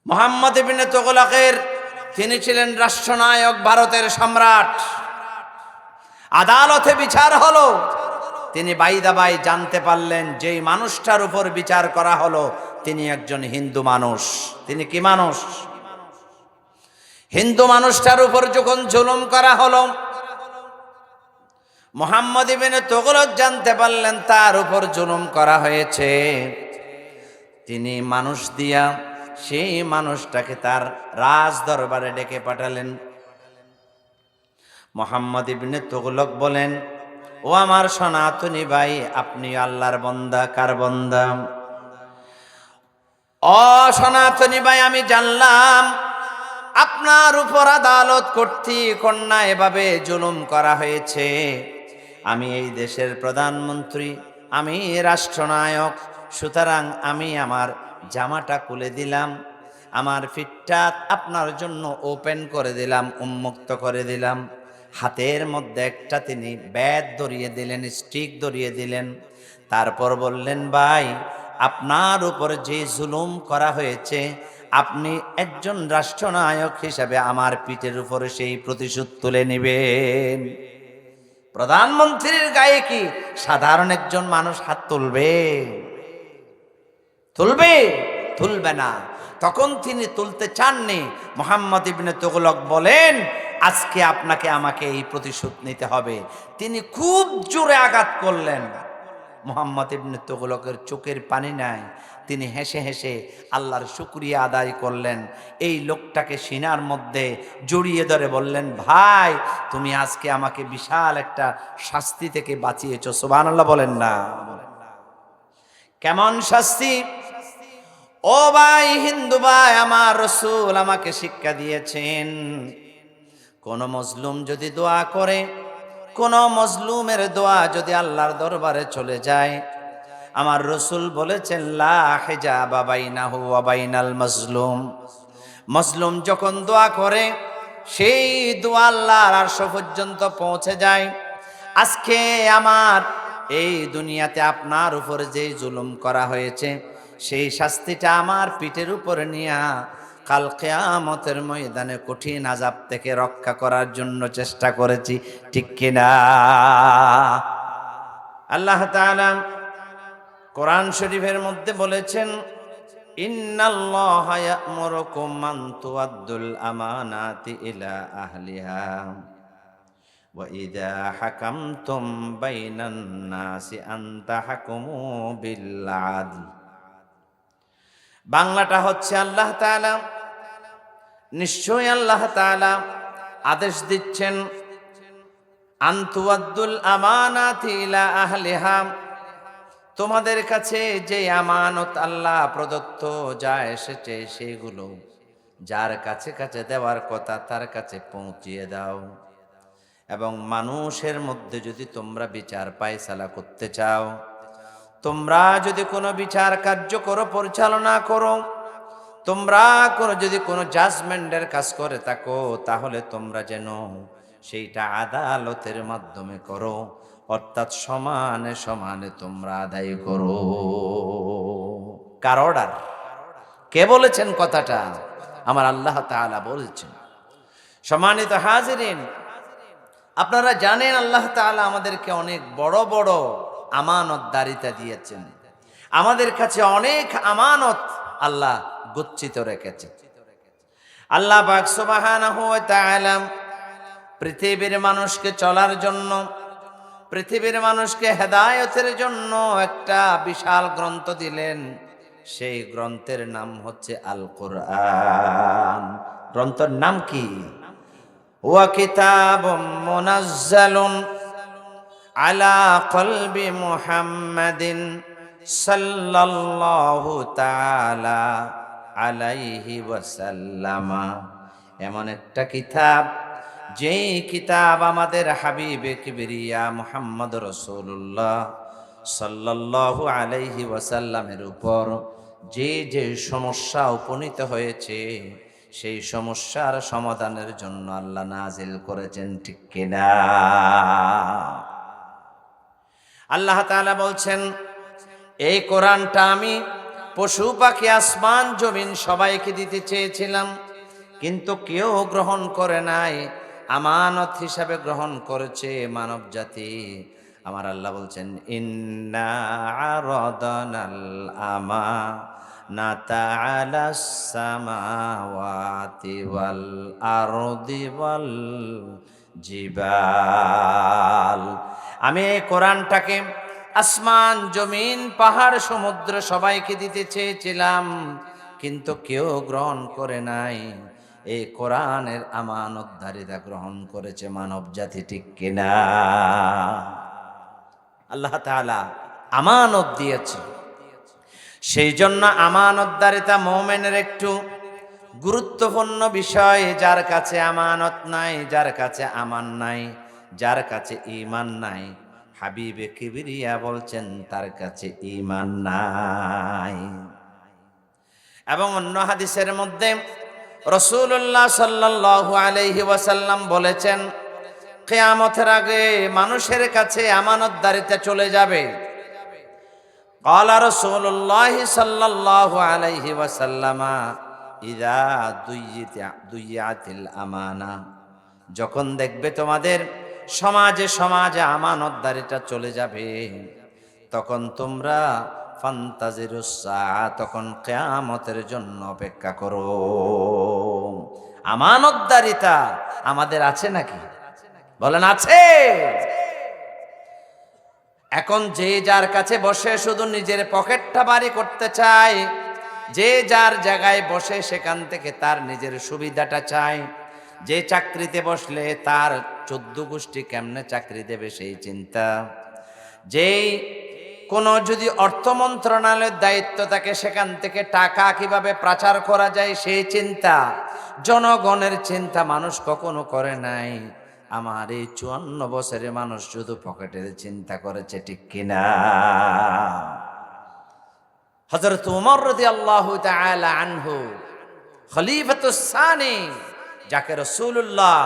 মুহাম্মদ ইবনে তুগলকের তিনি ছিলেন রাষ্ট্রনায়ক, ভারতের সম্রাট। আদালতে বিচার হলো, তিনি বাইদাবাই জানতে পারলেন যেই মানুষটার উপর বিচার করা হলো তিনি একজন হিন্দু মানুষ। তিনি কি মানুষ? হিন্দু মানুষটার উপর যখন জুলুম করা হলো, মুহাম্মদ ইবনে তুগলক জানতে পারলেন তার উপর জুলুম করা হয়েছে। তিনি মানুষ দিয়া সেই মানুষটাকে তার রাজ দরবারে ডেকে পাঠালেন। মুহাম্মদ ইবনে তুগলক বলেন, ও আমার সনাতনী ভাই, আপনি আল্লাহর বান্দা। কার বান্দা? ও সনাতনী ভাই, আমি জানলাম আপনার উপর আদালত কর্তৃক অন্যায় এভাবে জুলুম করা হয়েছে। আমি এই দেশের প্রধানমন্ত্রী, আমি রাষ্ট্রনায়ক, সুতরাং আমি আমার জামাটা খুলে দিলাম, আমার ফিটটা আপনার জন্য ওপেন করে দিলাম, উন্মুক্ত করে দিলাম। হাতের মধ্যে একটা তিনি ব্যাট ধরিয়ে দিলেন, স্টিক ধরিয়ে দিলেন। তারপর বললেন, ভাই, আপনার উপর যে জুলুম করা হয়েছে, আপনি একজন রাষ্ট্রনায়ক হিসাবে আমার পিঠের উপরে সেই প্রতিশোধ তুলে নেবেন। প্রধানমন্ত্রীর গায়ে কি সাধারণ একজন মানুষ হাত তুলবে? তুলবে? তুলবে না। তখন তিনি তুলতে চাননি। মুহাম্মদ ইবনে তুগলক বলেন, আজকে আপনাকে আমাকে এই প্রতিশোধ নিতে হবে। তিনি খুব জোরে আঘাত করলেন। মুহাম্মদ ইবনে তুগলকের চোখের পানি নাই, তিনি হেসে হেসে আল্লাহর শুকরিয়া আদায় করলেন। এই লোকটাকে সিনার মধ্যে জড়িয়ে ধরে বললেন, ভাই, তুমি আজকে আমাকে বিশাল একটা শাস্তি থেকে বাঁচিয়েছো। সুবহানাল্লাহ বলেন না? কেমন শাস্তি? ও ভাই, হিন্দু ভাই, আমার রাসূল আমাকে শিক্ষা দিয়েছেন, কোন মজলুম যদি দোয়া করে, কোন মজলুমের দোয়া যদি আল্লাহর দরবারে চলে যায়, আমার রাসূল বলেছেন, লা হিজাবা বাইনাহু ওয়া বাইনাল মাজলুম। মজলুম যখন দোয়া করে, সেই দোয়া আল্লাহর আরশ পর্যন্ত পৌঁছে যায়। আজকে আমার এই দুনিয়াতে আপনার উপর যে জুলুম করা হয়েছে, সেই শাস্তিটা আমার পিঠের উপরে নিয়া কাল কিয়ামতের ময়দানে কঠিন আযাব থেকে রক্ষা করার জন্য চেষ্টা করেছি। ঠিক কিনা? আল্লাহ তাআলা কোরআন শরীফের মধ্যে বলেছেন, ইন্নাল্লাহা ইয়া'মুরুকুম আন তুআদ্দুল আমানাতি ইলা আহলিহা ওয়া ইযা হাকামতুম বাইনান নাসি আন তাহকুমু বিল আদল। বাংলাটা হচ্ছে, আল্লাহ তাআলা, নিশ্চয়ই আল্লাহ তাআলা আদেশ দিচ্ছেন, আন তুআদ্দুল আমানাতি ইলা আহলিহা, তোমাদের কাছে যে আমানত আল্লাহ প্রদত্ত যা এসেছে সেগুলো যার কাছে কাছে দেওয়ার কথা তার কাছে পৌঁছিয়ে দাও। এবং মানুষের মধ্যে যদি তোমরা বিচার ফায়সালা করতে চাও, তোমরা যদি কোনো বিচার কার্যকর পরিচালনা করো, তোমরা যদি কোনো জাজমেন্টের কাজ করে থাকো, তাহলে তোমরা যেন সেইটা আদালতের মাধ্যমে করো, অর্থাৎ সমানে সমানে তোমরা আদায় করো। কার অর্ডার? কে বলেছেন কথাটা? আমার আল্লাহ তাআলা বলছেন। সম্মানিত হাজিরিন, আপনারা জানেন আল্লাহ তাআলা আমাদেরকে অনেক বড় বড় আমানতদারিতা দিয়েছেন। আমাদের কাছে অনেক আমানত আল্লাহ গচ্ছিত রেখেছেন। আল্লাহ পাক সুবহানাহু ওয়া তাআলা পৃথিবীর মানুষকে চলার জন্য, পৃথিবীর মানুষকে হেদায়েতের জন্য একটা বিশাল গ্রন্থ দিলেন। সেই গ্রন্থের নাম হচ্ছে আল কোরআন। গ্রন্থের নাম কি? ওয়া কিতাবুম মুনাজ্জালুন আলা কলবি মুহাম্মাদিন সাল্লাল্লাহু তাআলা আলাইহি ওয়াসাল্লামা। এমন একটা কিতাব, যেই কিতাব আমাদের হাবিবে কিবরিয়া মুহাম্মদ রাসূলুল্লাহ সাল্লাল্লাহু আলাইহি ওয়াসাল্লামের উপর যে যে সমস্যা উপনীত হয়েছে, সেই সমস্যার সমাধানের জন্য আল্লাহ নাজিল করেছেন। ঠিক কিনা? আল্লাহ তাআলা বলছেন, এই কোরআনটা আমি পশু পাখি আসমান জমিন সবাইকে দিতে চেয়েছিলাম, কিন্তু কেউ গ্রহণ করে নাই। আমানত হিসাবে গ্রহণ করেছে মানব জাতি। আমার আল্লাহ বলছেন, ইন্না আরাদানাল আমানাতা আলাস সামাওয়াতি ওয়াল আরদি ওয়াল জিবাল। আমি এই কোরআনটাকে আসমান জমিন পাহাড় সমুদ্র সবাইকে দিতে চেয়েছিলাম, কিন্তু কেউ গ্রহণ করে নাই। এই কোরআনের আমানতদারিতা গ্রহণ করেছে মানব জাতি, ঠিক কিনা? আল্লাহ তাআলা আমানত দিয়েছে, সেই জন্য আমানতদারিতা মুমিনের একটু গুরুত্বপূর্ণ বিষয়। যার কাছে আমানত নাই, যার কাছে আমান নাই, যার কাছে ঈমান নাই, হাবিবে কিবরিয়া বলছেন তার কাছে ঈমান নাই। এবং অন্য হাদিসের মধ্যে রাসূলুল্লাহ সাল্লাল্লাহু আলাইহি ওয়াসাল্লাম বলেছেন, কিয়ামতের আগে মানুষের কাছে আমানতদারিতা চলে যাবে। ক্বালা রাসূলুল্লাহ সাল্লাল্লাহু আলাইহি ওয়াসাল্লাম, ইযা দুইয়াতিল আমানা, যখন দেখবে তোমাদের সমাজে সমাজে আমানতদারিতা চলে যাবে, তখন তোমরা ফান্তাজিরুস সাআ, তখন কিয়ামতের জন্য অপেক্ষা করো। আমানতদারিতা আমাদের আছে নাকি? বলেন আছে? এখন যে যার কাছে বসে শুধু নিজের পকেটটা ভারী করতে চায়, যে যার জায়গায় বসে সেখান থেকে তার নিজের সুবিধাটা চায়, যে চাকরিতে বসলে তার 14 গোষ্ঠী কেমনে চাকরি দেবে সেই চিন্তা, যেই কোনো যদি অর্থ মন্ত্রণালয়ের দায়িত্ব থাকে সেখান থেকে টাকা কিভাবে পাচার করা যায় সেই চিন্তা, জনগণের চিন্তা মানুষ কখনো করে নাই। আমার এই 54 বছরের মানুষ শুধু পকেটের চিন্তা করেছে, ঠিক কিনা? হযরত ওমর রাদিয়াল্লাহু তাআলা আনহু, খলিফাতুস সানি, যাকে রাসূলুল্লাহ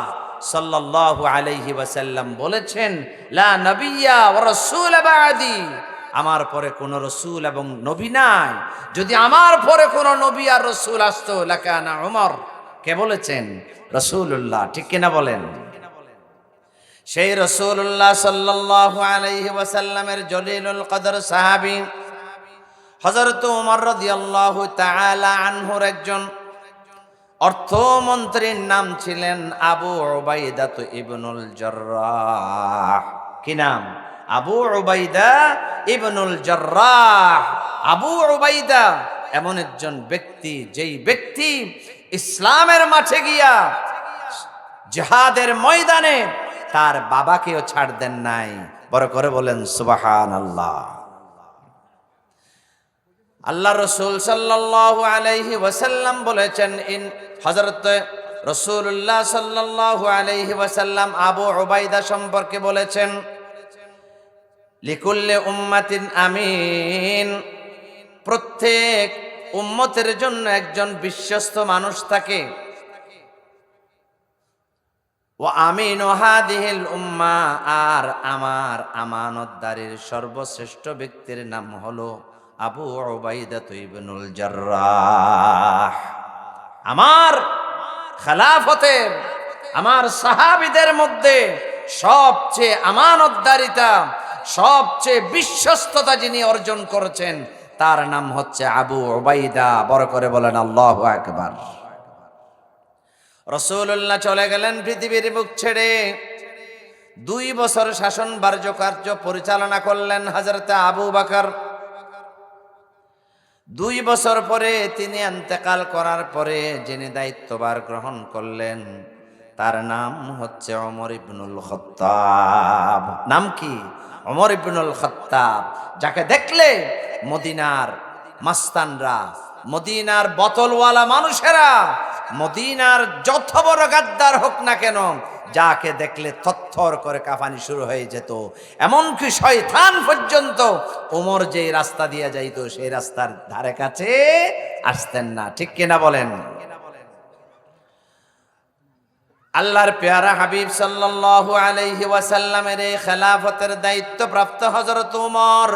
সাল্লাল্লাহু আলাইহি ওয়াসাল্লাম বলেছেন, লা নাবিয়্যা ওয়া রাসূল বা'দি, আমার পরে কোন রাসূল এবং নবী নাই। যদি আমার পরে কোন নবী আর রাসূল আসতো লাকানা ওমর। কে বলেছেন? রাসূলুল্লাহ, ঠিক কিনা বলেন? সেই রাসূলুল্লাহ সাল্লাল্লাহু আলাইহি ওয়াসাল্লামের জলিলুল কদর সাহাবী হযরত ওমর রাদিয়াল্লাহু তাআলা আনহুর একজন অর্থমন্ত্রীর নাম ছিলেন আবু উবাইদা ইবনুল জাররাহ। কি নাম? আবু উবাইদা ইবনুল জাররাহ। আবু উবাইদা এমন একজন ব্যক্তি, যেই ব্যক্তি ইসলামের মাঠে গিয়া জিহাদের ময়দানে তার বাবাকেও ছাড় দেন নাই। বড় করে বলেন সুবহানাল্লাহ। আল্লাহ রাসূল সাল্লাল্লাহু আলাইহি ওয়াসাল্লাম বলেছেন, হযরত রাসূলুল্লাহ সাল্লাল্লাহু আলাইহি ওয়াসাল্লাম আবু উবাইদা সম্পর্কে বলেছেন, লিকুল্লি উম্মাতিন আমিন, প্রত্যেক উম্মতের জন্য একজন বিশ্বস্ত মানুষ থাকে। ও আমিনু হাদিহিল উম্মাহ, আর আমার আমানতদারির সর্বশ্রেষ্ঠ ব্যক্তির নাম হলো আবু উবাইদা ইবনুল জাররাহ। আমার খেলাফতের, আমার সাহাবীদের মধ্যে সবচেয়ে আমানতদারিতা, সবচেয়ে বিশ্বস্ততা যিনি অর্জন করেছেন তার নাম হচ্ছে আবু উবাইদা। বড় করে বলেন আল্লাহু আকবার। রাসূলুল্লাহ চলে গেলেন পৃথিবীর বুক ছেড়ে। 2 বছর শাসন কার্য পরিচালনা করলেন হযরত আবু বকর। 2 বছর পরে তিনি ইন্তেকাল করার পরে যিনি দায়িত্বভার গ্রহণ করলেন তার নাম হচ্ছে ওমর ইবনুল খাত্তাব। নাম কি? ওমর ইবনুল খাত্তাব, যাকে দেখলে মদিনার মাস্তানরা, মদিনার বোতলওয়ালা মানুষেরা, মদিনার যত বড় গাদ্দার হোক না কেন, যাকে দেখলে থরথর করে কাঁপানি শুরু হয়ে যেত। এমনকি শয়তান পর্যন্ত ওমর যে রাস্তা দিয়ে যাইত সেই রাস্তার ধারে কাছে আসতেন না, ঠিক কিনা বলেন? আল্লাহর পেয়ারা হাবিব সাল্লাল্লাহু আলাইহি ওয়াসাল্লামের এই খেলাফতের দায়িত্ব প্রাপ্ত হযরত ওমর,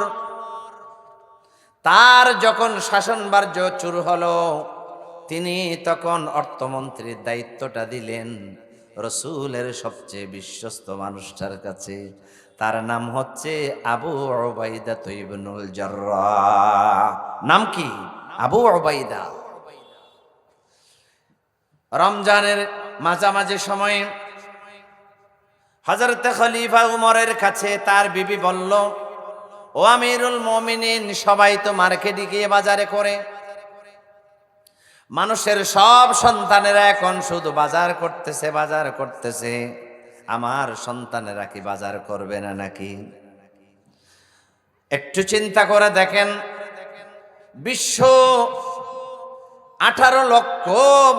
তার যখন শাসনবার্য শুরু হলো, তিনি তখন অর্থমন্ত্রীর দায়িত্বটা দিলেন রসূলের সবচেয়ে বিশ্বস্ত মানুষটার কাছে। তার নাম হচ্ছে আবু উবাইদা ইবনুল জাররাহ। নাম কি? আবু উবাইদা। রমজানের মাঝামাঝি সময়ে হযরত খলিফা উমরের কাছে তার বিবি বলল, ও আমিরুল মুমিনিন, সবাই তো মার্কেটে গিয়ে বাজারে করে, মানুষের সব সন্তানেরা এখন শুধু বাজার করতেছে, আমার সন্তানেরা কি বাজার করবে না নাকি? একটু চিন্তা করে দেখেন, বিশ্ব 18 লক্ষ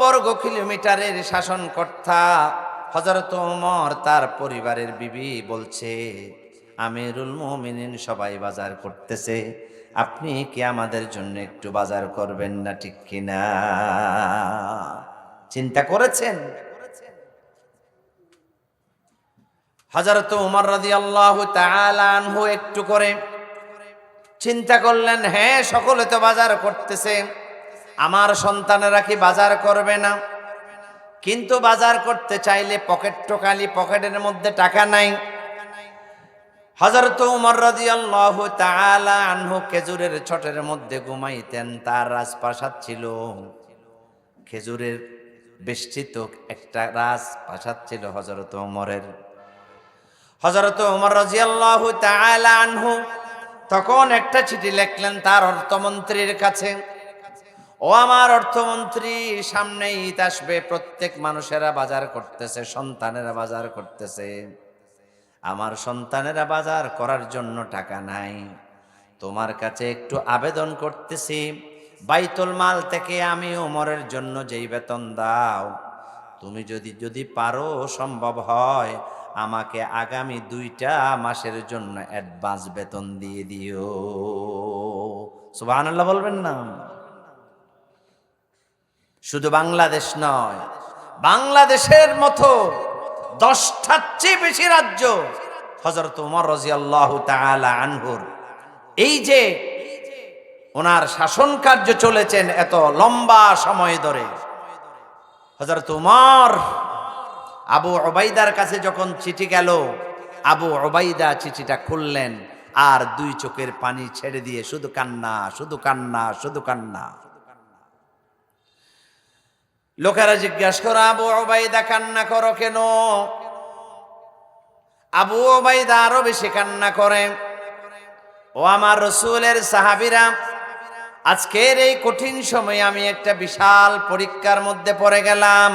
বর্গ কিলোমিটারের শাসনকর্তা হযরত ওমর তার পরিবারের বিবি বলছে, আমিরুল মুমিনিন সবাই বাজার করতেছে, আপনি কি আমাদের জন্য একটু বাজার করবেন না, ঠিক কিনা? চিন্তা করেছেন? হযরত ওমর রাদিয়াল্লাহু তাআলা আনহু একটু করে চিন্তা করলেন, হ্যাঁ, সকলে তো বাজার করতেছে, আমার সন্তানেরা কি বাজার করবে না? কিন্তু বাজার করতে চাইলে পকেটের মধ্যে টাকা নাই। হযরত ওমর রাদিয়াল্লাহু তাআলা আনহু খেজুরের ছটের মধ্যে ঘুমাইতেন। তার রাজপ্রাসাদ ছিল, খেজুরের বেষ্টিত একটা রাজপ্রাসাদ ছিল হযরত ওমরের। হযরত ওমর রাদিয়াল্লাহু তাআলা আনহু তখন একটা চিঠি লিখলেন তার অর্থমন্ত্রীর কাছে, ও আমার অর্থমন্ত্রী, সামনে ঈদ আসবে, প্রত্যেক মানুষেরা বাজার করতেছে, সন্তানেরা বাজার করতেছে, আমার সন্তানেরা বাজার করার জন্য টাকা নাই। তোমার কাছে একটু আবেদন করতেছি, বাইতুল মাল থেকে আমি ওমরের জন্য যেই বেতন দাও, তুমি যদি পারো, সম্ভব হয়, আমাকে আগামী 2টা মাসের জন্য অ্যাডভান্স বেতন দিয়ে দিও। সুবহানাল্লাহ বলবেন না? শুধু বাংলাদেশ নয়, বাংলাদেশের মতো 10টার চেয়ে বেশি রাজ্য হযরত ওমর রাদিয়াল্লাহু তাআলা আনহুর এই যে ওনার শাসন কার্য চলেছেন এত লম্বা সময় ধরে, হযরত ওমর আবু উবাইদার কাছে যখন চিঠি গেল, আবু উবাইদা চিঠিটা খুললেন আর 2 চোখের পানি ছেড়ে দিয়ে শুধু কান্না, শুধু কান্না, শুধু কান্না। লোকেরা জিজ্ঞাসা করে, আবু উবাইদা কান্না করো কেন? আবু উবাইদা আরো বেশি কান্না করে, ও আমার রাসূলের সাহাবীরা, আজকের এই কঠিন সময়ে আমি একটা বিশাল পরীক্ষার মধ্যে পড়ে গেলাম।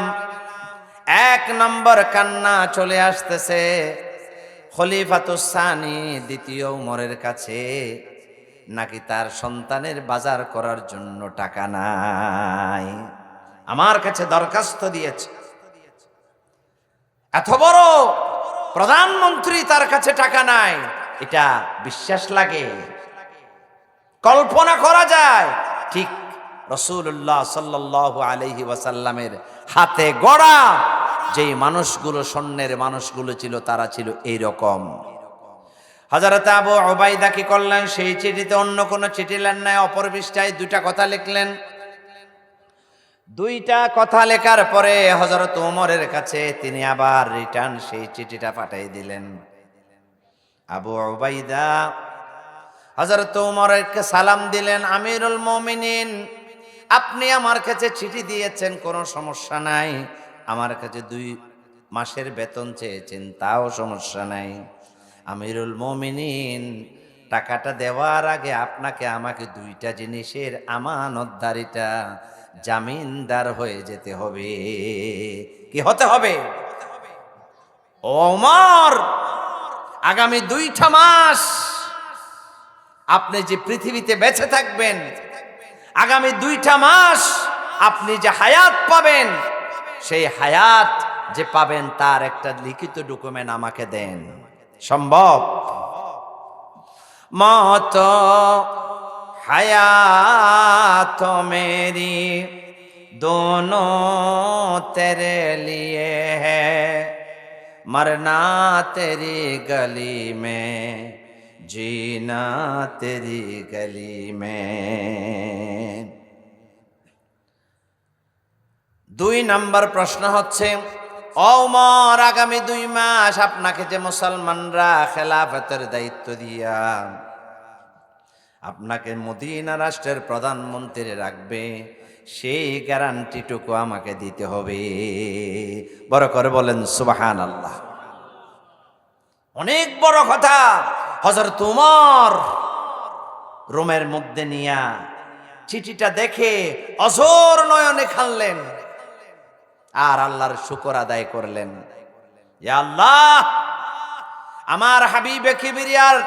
1 নম্বর কান্না চলে আসতেছে খলিফাতুস সানি দ্বিতীয় উমরের কাছে, নাকি তার সন্তানের বাজার করার জন্য টাকা নাই, আমার কাছে দরখাস্ত দিয়েছে। এত বড় প্রধানমন্ত্রী, তার কাছে টাকা নাই, এটা বিশ্বাস লাগে? কল্পনা করা যায়? ঠিক রাসূলুল্লাহ সাল্লাল্লাহু আলাইহি ওয়াসাল্লামের হাতে গড়া যেই মানুষগুলো, স্বর্ণের মানুষগুলো ছিল, তারা ছিল এইরকম। হযরত আবু উবাইদা কি করলেন? সেই চিঠিতে অন্য কোনো চিঠি লেন নাই, অপর পৃষ্ঠায় 2টা কথা লিখলেন। 2টা কথা লেখার পরে হযরত ওমরের কাছে তিনি আবার রিটার্ন সেই চিঠিটা পাঠিয়ে দিলেন। আবু উবাইদা হযরত ওমরকে সালাম দিলেন, আমিরুল মুমিনিন, আপনি আমার কাছে চিঠি দিয়েছেন, কোনো সমস্যা নাই, আমার কাছে 2 মাসের বেতন চেয়েছেন, তাও সমস্যা নাই। আমিরুল মুমিনিন, টাকাটা দেওয়ার আগে আপনাকে আমাকে 2টা জিনিসের আমানতদারিটা, জামিনদার হয়ে যেতে হবে। কি হতে হবে? ওমর, আগামী 2টা মাস আপনি যে পৃথিবীতে বেঁচে থাকবেন, আগামী 2টা মাস আপনি যে হায়াত পাবেন, সেই হায়াত যে পাবেন তার একটা লিখিত ডকুমেন্ট আমাকে দেন। সম্ভব? মত হায়াত মেরি दोनों तेरे लिए है, मरना तेरी गली में जीना तेरी गली में। 2 নম্বর প্রশ্ন হচ্ছে, ও ওমর, আগামী 2 মাস আপনাকে যে মুসলমানরা খেলাফতের দায়িত্ব দিয়া আপনাকে মদিনা রাষ্ট্রের প্রধানমন্ত্রী রাখবে, সেই গ্যারান্টিটুকু আমাকে দিতে হবে। বড় করে বলেন সুবহানাল্লাহ। অনেক বড় কথা। হযরত ওমর রোমের মধ্যে নিয়া চিঠিটা দেখে অঝোর নয়নে কাঁদলেন আর আল্লাহর শুকর আদায় করলেন। ইয়া আল্লাহ, আমার হাবিবে কিবরিয়ার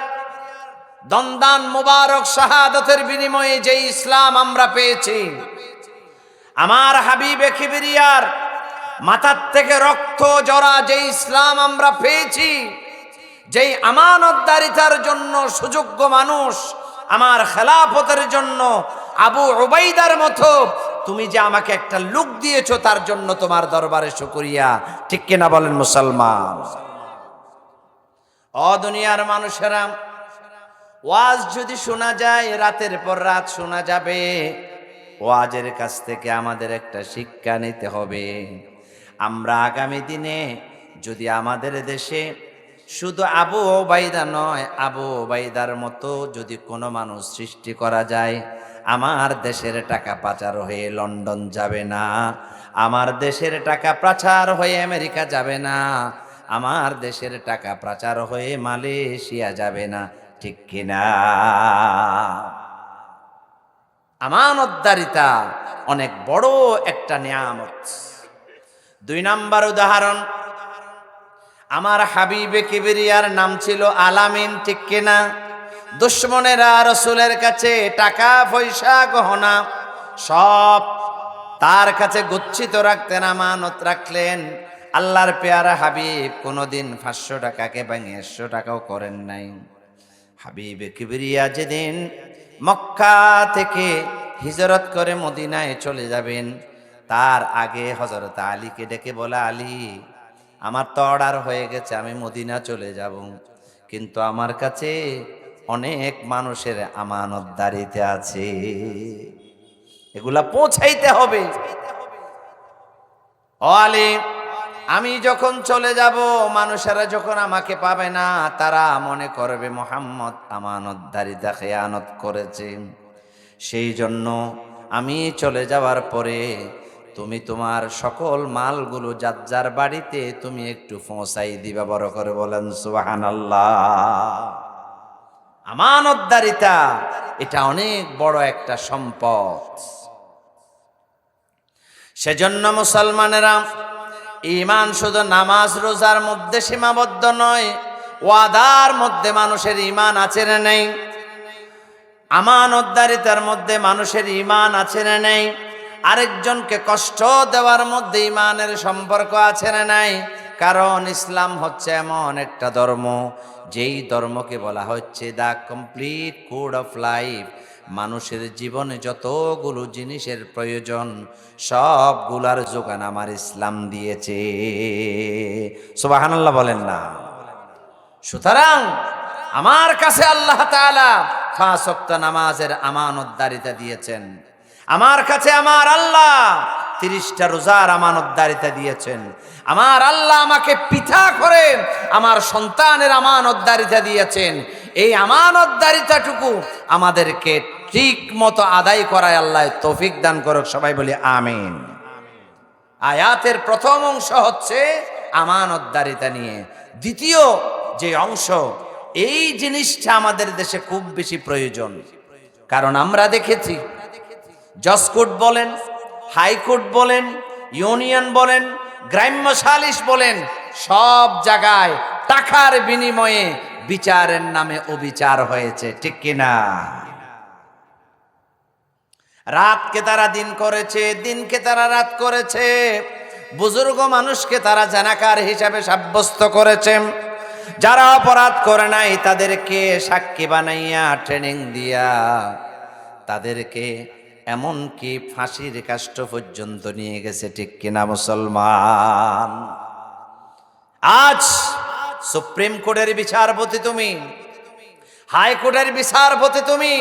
দন্দান মুবারক শাহাদাতের বিনিময়ে যে ইসলাম আমরা পেয়েছি, আমার হাবিবে কিবরিয়ার মাথার থেকে রক্ত জরা যে ইসলাম আমরা পেয়েছি, যেই আমানতদারিতার জন্য সুযোগ্য মানুষ আমার খেলাফতের জন্য আবু উবাইদার মতো তুমি যে আমাকে একটা লুক দিয়েছো, তার জন্য তোমার দরবারে শুকরিয়া। ঠিক কিনা বলেন মুসলমান? ও দুনিয়ার মানুষেরা, ওয়াজ যদি শোনা যায়, রাতের পর রাত শোনা যাবে। ওয়াজের কাছ থেকে আমাদের একটা শিক্ষা নিতে হবে। আমরা আগামী দিনে যদি আমাদের দেশে শুধু আবু ওবাইদা নয়, আবু ওবাইদার মতো যদি কোনো মানুষ সৃষ্টি করা যায়, আমার দেশের টাকা পাচার হয়ে লন্ডন যাবে না, আমার দেশের টাকা পাচার হয়ে আমেরিকা যাবে না, আমার দেশের টাকা পাচার হয়ে মালয়েশিয়া যাবে না। ঠিক কিনা? আমানতদারিতা অনেক বড় একটা নিয়ামত। 2 নম্বর উদাহরণ, আমার হাবিবে কিবরিয়ার নাম ছিল আলামিন। ঠিক কিনা? দুশ্মনেরা রাসূলের কাছে টাকা পয়সা গহনা সব তার কাছে গচ্ছিত রাখতেন, আমানত রাখলেন। আল্লাহর পেয়ারা হাবিব কোনোদিন 500 টাকাকে ভেঙে 100 টাকাও করেন নাই। হাবিবে কিবরিয়া যেদিন মক্কা থেকে হিজরত করে মদিনায় চলে যাবেন, তার আগে হযরত আলীকে ডেকে বলে, আলী, আমার তো অর্ডার হয়ে গেছে, আমি মদিনা চলে যাব, কিন্তু আমার কাছে অনেক মানুষের আমানতদারিতে আছে, এগুলা পৌঁছাইতে হবে। ও আলী, আমি যখন চলে যাব, মানুষেরা যখন আমাকে পাবে না, তারা মনে করবে মুহাম্মদ আমানতদারিতা খেয়ানত করেছে। সেই জন্য আমি চলে যাওয়ার পরে তুমি তোমার সকল মালগুলো যার যার বাড়িতে তুমি একটু পৌঁছাই দিবা। বড় করে বলেন সুবহানাল্লাহ। আমানতদারিতা এটা অনেক বড় একটা সম্পদ। সেজন্য মুসলমানেরা, ঈমান শুধু নামাজ রোজার মধ্যে সীমাবদ্ধ নয়, ওয়াদার মধ্যে মানুষের ঈমান আছে না নেই? আমানতদারিতার মধ্যে মানুষের ঈমান আছে না নেই? আরেকজনকে কষ্ট দেওয়ার মধ্যে ঈমানের সম্পর্ক আছে না নাই? কারণ ইসলাম হচ্ছে এমন একটা ধর্ম, যেই ধর্মকে বলা হচ্ছে the complete code of life. মানুষের জীবনে যতগুলো জিনিসের প্রয়োজন, সবগুলার যোগান আমার ইসলাম দিয়েছে। সুবহানাল্লাহ বলেন না? সুতরাং আমার কাছে আল্লাহ তাআলা 5 ওয়াক্ত নামাজের আমানতদারিতা দিয়েছেন। আমার কাছে আমার আল্লাহ 30টা রোজার আমানতদারিতা দিয়েছেন। আমার আল্লাহ আমাকে পিতা করে আমার সন্তানের আমানতদারিতা দিয়েছেন। এই আমানতদারিতাটুকু আমাদেরকে ঠিক মতো আদায় করায় আল্লাহ তৌফিক দান করুক। সবাই বলি আমিন। আয়াতের প্রথম অংশ হচ্ছে আমানতদারিতা নিয়ে। দ্বিতীয় যে অংশ, এই জিনিসটা আমাদের দেশে খুব বেশি প্রয়োজন। কারণ আমরা দেখেছি, জজ কোর্ট বলেন, হাইকোর্ট বলেন, ইউনিয়ন বলেন, গ্রাম্য সালিশ বলেন, সব জায়গায় টাকার বিনিময়ে বিচারের নামে অবিচার হয়েছে। ঠিক কিনা? রাতকে তারা দিন করেছে, দিনকে তারা রাত করেছে, বুজুর্গ মানুষকে তারা জানাকার হিসাবে সাব্যস্ত করেছে। যারা অপরাধ করে নাই তাদেরকে সাক্ষী বানাইয়া ট্রেনিং দিয়া তাদেরকে এমনকি ফাঁসির কাষ্ঠ পর্যন্ত নিয়ে গেছে। ঠিক কিনা মুসলমান? আজ সুপ্রিম কোর্টের বিচারপতি তুমি, হাইকোর্টের বিচারপতি তুমি,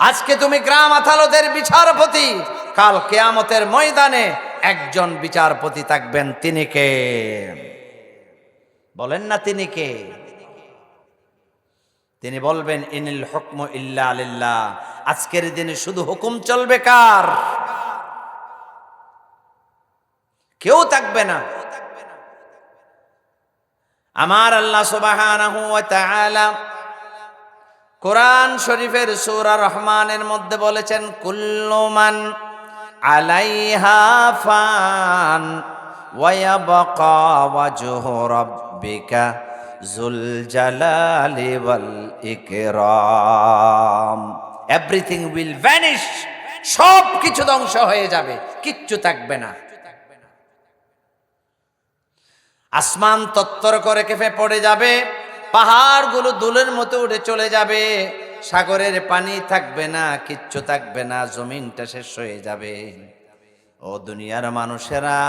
আজকে তুমি গ্রাম আদালতের বিচারপতি, কাল কিয়ামতের ময়দানে একজন বিচারপতি থাকবেন, তিনি কে? বলেন না তিনি কে? তিনি বলবেন ইনিল হুকমু ইল্লা লিল্লাহ। আজকের দিনে শুধু হুকুম চলবে কার? কেউ থাকবে না। আমার আল্লাহ সুবহানাহু ওয়া তাআলা কোরআন শরীফের সূরা রহমানের মধ্যে বলেছেন, কুল্লু মান আলাইহা ফান ওয়া ইয়াবকা ওয়াজহু রাব্বিকা যুল জালালি ওয়াল ইকরাম। এভরিথিং উইল ভ্যানিশ, সব কিছু ধ্বংস হয়ে যাবে, কিচ্ছু থাকবে না। আসমান তত্তর করে কেঁপে পড়ে যাবে, পাহাড়গুলো দুলের মতো উড়ে চলে যাবে, সাগরের পানি থাকবে না, কিচ্ছু থাকবে না, জমিনটা শেষ হয়ে যাবে। ও দুনিয়ার মানুষেরা,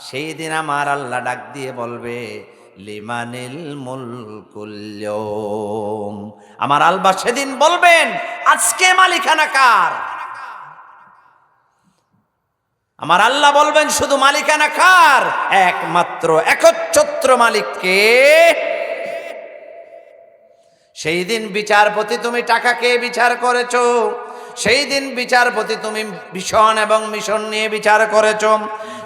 সেই দিন আমার আল্লাহ ডাক দিয়ে বলবে, লিমানিল মুলকুল ইয়াউম। আমার আল্লাহ সেদিন বলবেন, আজকে মালিকানা কার? আমার আল্লাহ বলবেন, শুধু মালিকানা কার? একমাত্র একচ্ছত্র মালিককে। সেই দিন বিচারপতি তুমি টাকাকে বিচার করেছো, সেই দিন বিচারপতি তুমি ভীষণ এবং মিশন নিয়ে বিচার করেছো,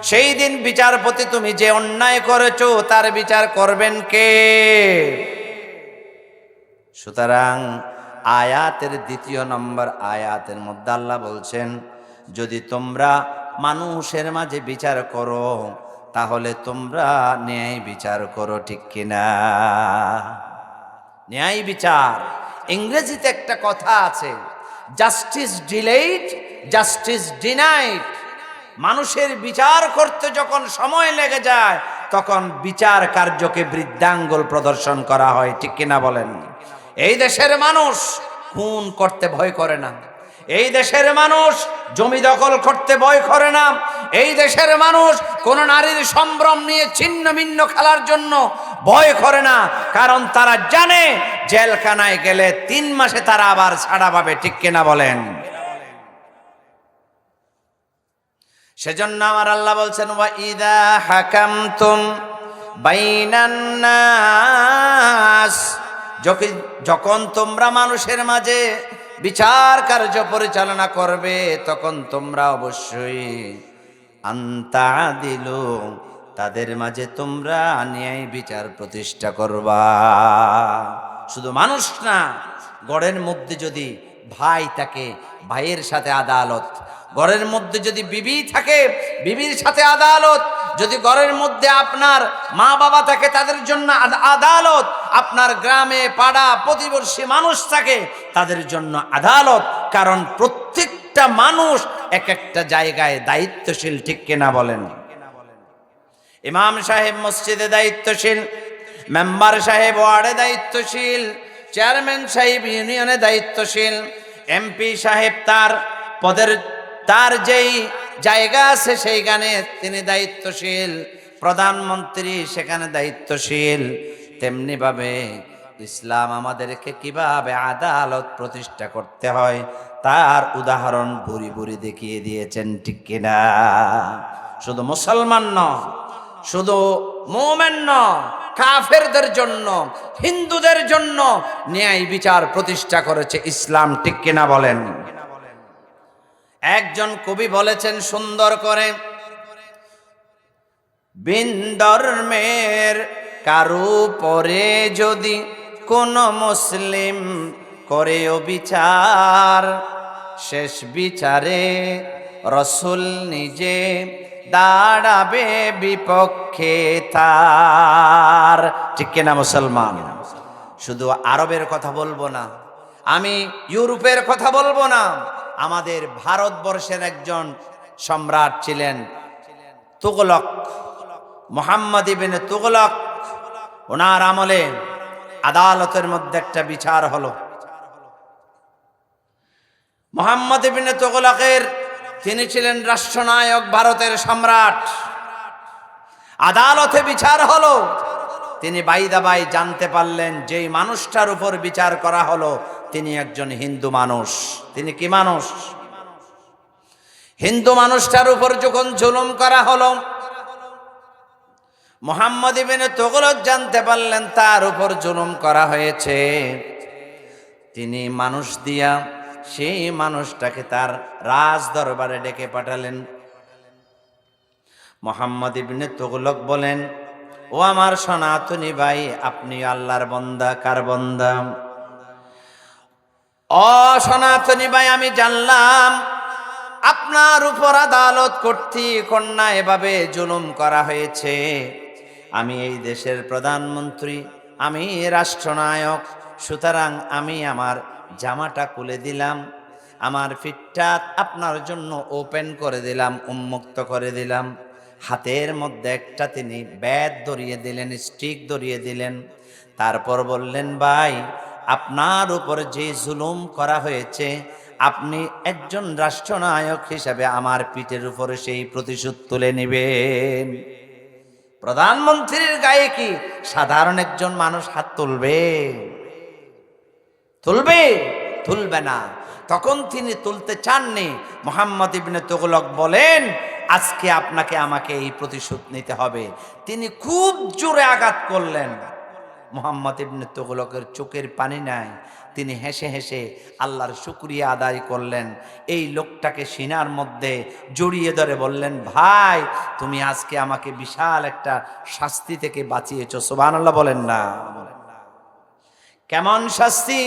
সেই দিন বিচারপতি তুমি যে অন্যায় করেছো তার বিচার করবেন কে? সুতরাং আয়াতের দ্বিতীয় নম্বর আয়াতের মধ্যে আল্লাহ বলছেন, যদি তোমরা মানুষের মাঝে বিচার করো তাহলে তোমরা ন্যায় বিচার করো, ঠিক কিনা? ন্যায় বিচার। ইংরেজিতে একটা কথা আছে, জাস্টিস ডিলেইড, জাস্টিস ডিনাইড। মানুষের বিচার করতে যখন সময় লেগে যায় তখন বিচার কার্যকে বৃদ্ধাঙ্গুল প্রদর্শন করা হয়, ঠিক কিনা বলেন? এই দেশের মানুষ খুন করতে ভয় করে না, এই দেশের মানুষ জমি দখল করতে ভয় করে না, এই দেশের মানুষ কোন নারীর সম্ভ্রম নিয়ে ছিন্ন ভিন্ন খেলার জন্য ভয় করে না, কারণ তারা জানে জেলখানায় গেলে 3 মাসে তারা আবার ছাড়া পাবে, ঠিক কিনা বলেন? সেজন্য আমার আল্লাহ বলছেন, ওয়া ইযা হাকামতুম বাইনান নাস, যখন তোমরা মানুষের মাঝে বিচার কার্য পরিচালনা করবে তখন তোমরা অবশ্যই আনতাদিলু, তাদের মাঝে তোমরা ন্যায় বিচার প্রতিষ্ঠা করবা। শুধু মানুষ না, ঘরের মধ্যে যদি ভাই থাকে ভাইয়ের সাথে আদালত, ঘরের মধ্যে যদি বিবি থাকে বিবির সাথে আদালত, যদি ঘরের মধ্যে আপনার মা বাবা থাকে তাদের জন্য আদালত, আপনার গ্রামে পাড়া প্রতিবেশী মানুষ থাকে তাদের জন্য আদালত, কারণ প্রত্যেকটা মানুষ এক একটা জায়গায় দায়িত্বশীল, ঠিক কিনা বলেন? ইমাম সাহেব মসজিদে দায়িত্বশীল, মেম্বার সাহেব ওয়ার্ডে দায়িত্বশীল, চেয়ারম্যান সাহেব ইউনিয়নে দায়িত্বশীল, এমপি সাহেব তার পদের তার যেই জায়গা আছে সেইখানে তিনি দায়িত্বশীল, প্রধানমন্ত্রী সেখানে দায়িত্বশীল। তেমনি ভাবে ইসলাম আমাদেরকে কিভাবে আদালত প্রতিষ্ঠা করতে হয় তার উদাহরণ ভুরি ভুরি দেখিয়ে দিয়েছেন, ঠিক কিনা? শুধু মুসলমান নয়, শুধু মুমিন নয়, কাফেরদের জন্য, হিন্দুদের জন্য ন্যায় বিচার প্রতিষ্ঠা করেছে ইসলাম, ঠিক কিনা বলেন? একজন কবি বলেছেন সুন্দর করে, বিন ধর্মের কারু পরে যদি কোন মুসলিম করে বিচার, শেষ বিচারে রসুল নিজে দাঁড়াবে বিপক্ষে তার, ঠিক কিনা মুসলমান? শুধু আরবের কথা বলবো না, আমি ইউরোপের কথা বলবো না, আমাদের ভারতবর্ষের একজন সম্রাট ছিলেন তুগলক, মুহাম্মদ ইবনে তুগলক। ওনার আমলে আদালতের মধ্যে একটা বিচার হলো। মুহাম্মদ ইবনে তুগলকের, তিনি ছিলেন রাষ্ট্রনায়ক, ভারতের সম্রাট। আদালতে বিচার হলো, তিনি বাইদাবাই জানতে পারলেন যেই মানুষটার উপর বিচার করা হলো তিনি একজন হিন্দু মানুষ। তিনি কি মানুষ? হিন্দু মানুষটার উপর যখন জুলুম করা হলো, মুহাম্মদ ইবনে তুগলক জানতে পারলেন তার উপর জুলুম করা হয়েছে। তিনি মানুষ দিয়া সেই মানুষটাকে তার রাজ দরবারে ডেকে পাঠালেন। মুহাম্মদ ইবনে তুগলক বলেন, ও আমার সনাতনী ভাই, আপনি আল্লাহর বান্দা। কার বান্দা? ও সনাতনী ভাই, আমি জানলাম আপনার উপর আদালত কর্তৃক অন্যায় এভাবে জুলুম করা হয়েছে। আমি এই দেশের প্রধানমন্ত্রী, আমি রাষ্ট্রনায়ক, সুতরাং আমি আমার জামাটা খুলে দিলাম, আমার ফিটটা আপনার জন্য ওপেন করে দিলাম, উন্মুক্ত করে দিলাম। হাতের মধ্যে একটা তিনি ব্যাট ধরিয়ে দিলেন, স্টিক ধরিয়ে দিলেন। তারপর বললেন, ভাই, আপনার উপর যে জুলুম করা হয়েছে, আপনি একজন রাষ্ট্রনায়ক হিসাবে আমার পিঠের উপরে সেই প্রতিশোধ তুলে নেবেন। প্রধানমন্ত্রীর গায়ে কি সাধারণ একজন মানুষ হাত তুলবে? তুলবে? তুলবে না। তখন তিনি তুলতে চাননি। মুহাম্মদ ইবনে তুগলক বলেন, আজকে আপনাকে আমাকে এই প্রতিশোধ নিতে হবে। তিনি খুব জোরে আঘাত করলেন। মুহাম্মদ ইবনে তুগলকের চোখের পানি নাই, তিনি হেসে হেসে আল্লাহর শুকরিয়া আদায় করলেন। এই লোকটাকে সিনার মধ্যে জড়িয়ে ধরে বললেন, ভাই, তুমি আজকে আমাকে বিশাল একটা শাস্তি থেকে বাঁচিয়েছো। সুবহানাল্লাহ বলেন না? কেমন শাস্তি?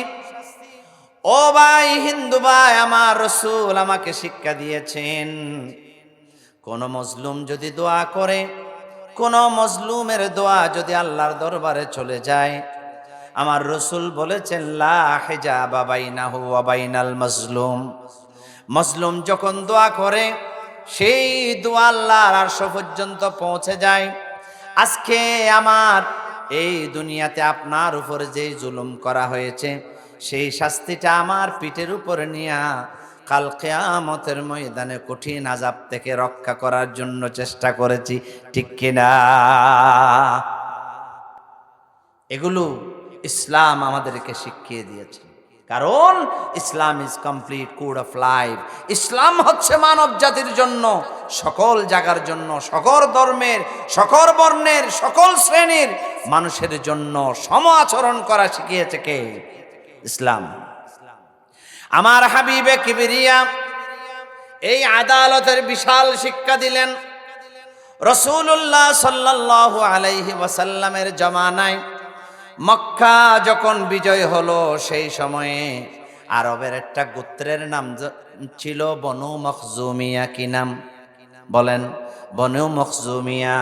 ও ভাই, হিন্দু ভাই, আমার রাসূল আমাকে শিক্ষা দিয়েছেন, কোন মজলুম যদি দোয়া করে, কোন মজলুমের দোয়া যদি আল্লাহর দরবারে চলে যায়, আমার রাসূল বলেছেন, লা হিজাবা বাইনাহু ওয়া বাইনাল মাজলুম। মজলুম যখন দোয়া করে, সেই দোয়া আল্লাহর আরশ পর্যন্ত পৌঁছে যায়। আজকে আমার এই দুনিয়াতে আপনার উপর যে জুলুম করা হয়েছে, সেই শাস্তিটা আমার পিঠের উপরে নিয়া কাল কিয়ামতের ময়দানে কঠিন আযাব থেকে রক্ষা করার জন্য চেষ্টা করেছি। ঠিক কিনা? এগুলো ইসলাম আমাদেরকে শিখিয়ে দিয়েছে। কারণ Islam is complete code of life. ইসলাম হচ্ছে মানব জাতির জন্য, সকল জায়গার জন্য, সকল ধর্মের, সকল বর্ণের, সকল শ্রেণীর মানুষের জন্য সম আচরণ করা শিখিয়েছে কে? ইসলাম। আমার হাবিবে কিবরিয়া এই আদালতের বিশাল শিক্ষা দিলেন। রাসূলুল্লাহ সাল্লাল্লাহু আলাইহি ওয়াসাল্লামের জামানায় মক্কা যখন বিজয় হলো, সেই সময়ে আরবের একটা গোত্রের নাম ছিল বনু মখজুমিয়া। কি নাম বলেন? বনু মখজুমিয়া।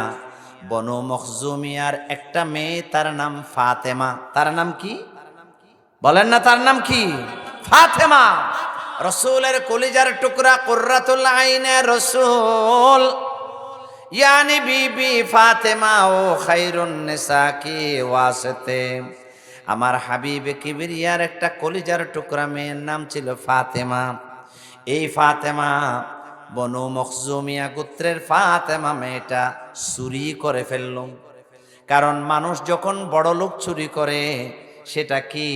বনু মখজুমিয়ার একটা মেয়ে, তার নাম ফাতেমা। তার নাম কি বলেন না? তার নাম কি? ফাতেমা। রাসূলের কলিজার টুকরা, কুররাতুল আইনের রাসূল, यानी बीबी फातिमा ও খায়রুন নিসা কি ওয়াসিতে। আমার হাবিবে কিবরিয়ার একটা কলিজার টুকরা মেয়ের নাম ছিল ফাতেমা। এই ফাতেমা বনু মখজুমিয়া গোত্রের ফাতেমা মেয়েটা চুরি করে ফেলল। কারণ মানুষ যখন বড় লোক চুরি করে, সেটা কি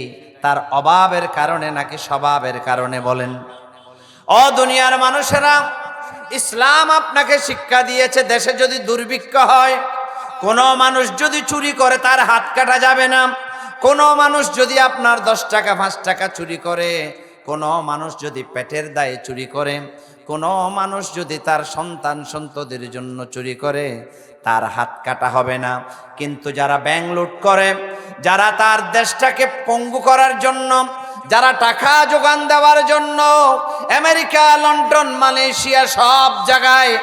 তার অভাবের কারণে নাকি স্বভাবের কারণে? বলেন। ও দুনিয়ার মানুষেরা, ইসলাম আপনাকে শিক্ষা দিয়েছে, দেশে যদি দুর্ভিক্ষ হয়, কোন মানুষ যদি চুরি করে তার হাত কাটা যাবে না। কোন মানুষ যদি আপনার 10 টাকা 5 টাকা চুরি করে, কোন মানুষ যদি পেটের দায়ে চুরি করে, কোন মানুষ যদি তার সন্তান সন্ততির জন্য চুরি করে, তার হাত কাটা হবে না। কিন্তু যারা ব্যাংক লুট করে, যারা তার দেশটাকে পঙ্গু করার জন্য, যারা টাকা যোগান দেওয়ার জন্য আমেরিকা, লন্ডন, মালয়েশিয়া সব জায়গায়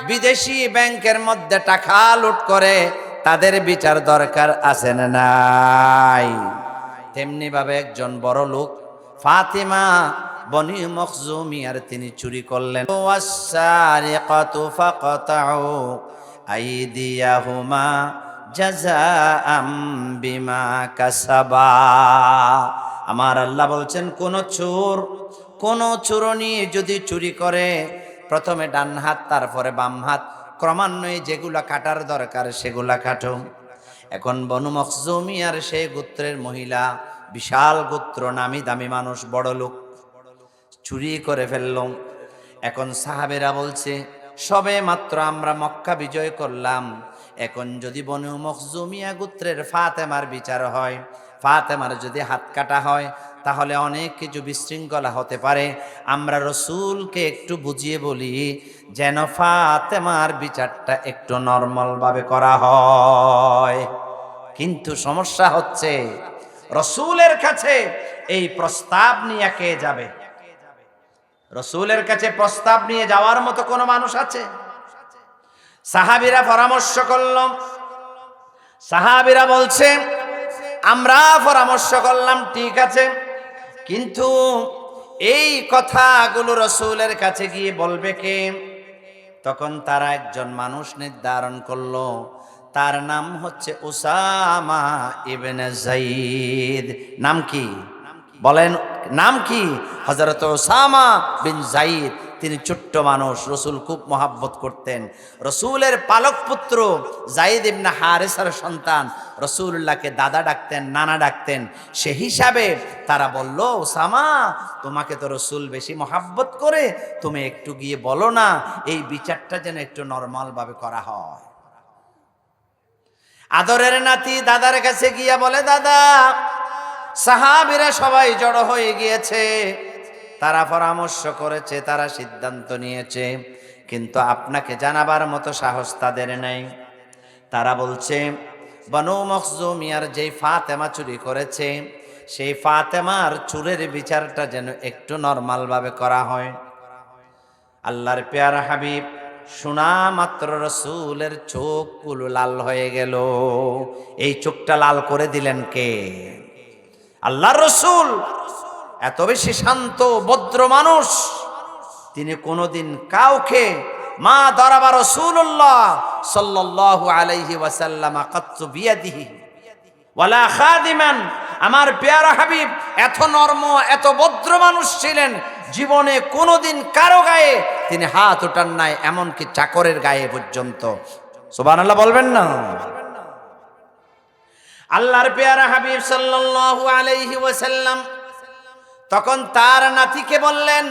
বিদেশি ব্যাংকের মধ্যে টাকা লুট করে, তাদের বিচার দরকার আছে না নাই? তেমনি ভাবে একজন বড় লোক ফাতিমা বনি মখজুমিয়ার তিনি চুরি করলেন। ওয়াসসারিকাতু ফাকতাউ আইদিয়াহুমা জাযাআম বিমা কাসাবা। আমার আল্লাহ বলছেন, কোন চোরনি যদি চুরি করে, প্রথমে ডান হাত, তারপরে বাম হাত, ক্রমান্বয়ে যেগুলা কাটার দরকার সেগুলা কাটো। এখন বনু মখজুমিয়ার সেই গোত্রের মহিলা, বিশাল গোত্র, নামি দামি মানুষ, বড় লোক, চুরি করে ফেলল। এখন সাহাবেরা বলছে, সবে মাত্র আমরা মক্কা বিজয় করলাম, এখন যদি বনু মখজুমিয়া গোত্রের ফাতেমার বিচার হয়, ফাতেমার যদি হাত কাটা হয়, তাহলে অনেক কিছু বিশৃঙ্খলা হতে পারে। আমরা রসুলকে একটু বুঝিয়ে বলি যেন ফাতেমার বিচারটা একটু নর্মাল ভাবে করা হয়। কিন্তু সমস্যা হচ্ছে, রসুলের কাছে এই প্রস্তাব নিয়ে কে যাবে? রসুলের কাছে প্রস্তাব নিয়ে যাওয়ার মতো কোনো মানুষ আছে? সাহাবীরা পরামর্শ করল। সাহাবীরা বলছে, আমরা পরামর্শ করলাম, ঠিক আছে, কিন্তু এই কথাগুলো রসুলের কাছে গিয়ে বলবে কে? তখন তারা একজন মানুষ নির্ধারণ করলো, তার নাম হচ্ছে উসামা ইবনে যায়েদ। নাম কি বলেন? নাম কি? হযরত উসামা বিন যায়েদ। তিনি ছোট্ট মানুষ, রসুল খুব মহাব্বত করতেন। রসুলের পালক পুত্র যায়েদ ইবনে হারেসার সন্তান, রসুল্লাহকে দাদা ডাকতেন, নানা ডাকতেন। সে হিসাবে তারা বলল, উসামা, তোমাকে তো রসুল বেশি মহাব্বত করে, তুমি একটু গিয়ে বলো না এই বিচারটা যেন একটু নরমাল ভাবে করা হয়। আদরের নাতি দাদার কাছে গিয়া বলে, দাদা, সাহাবীরা সবাই জড়ো হয়ে গিয়েছে, তারা পরামর্শ করেছে, তারা সিদ্ধান্ত নিয়েছে, কিন্তু আপনাকে জানাবার মতো সাহস তাদের নেই। তারা বলছে, বনু মখজুমিয়ার যেই ফাতেমা চুরি করেছে, সেই ফাতেমার চুরের বিচারটা যেন একটু নরমাল ভাবে করা হয়। আল্লাহর পেয়ারা হাবিব শোনা মাত্র রসুলের চোখগুলো লাল হয়ে গেল। এই চোখটা লাল করে দিলেন কে? আল্লাহর রসুল এত বেশি শান্ত ভদ্র মানুষ, তিনি কোনোদিন কাউকে মা দরাবা রাসূলুল্লাহ সাল্লাল্লাহু আলাইহি ওয়াসাল্লাম কাত্তু বিয়াদিহি ওয়ালা খাদিমান। আমার পেয়ারা হাবিব এত নরম, এত ভদ্র মানুষ ছিলেন, জীবনে কোনোদিন কারো গায়ে তিনি হাত ওঠান নাই, এমনকি চাকরের গায়ে পর্যন্ত। সুবহানাল্লাহ বলবেন না? আল্লাহর পেয়ারা হাবিব সাল্লাল্লাহু আলাইহি ওয়াসাল্লাম তখন তার নাতিকে বললেন,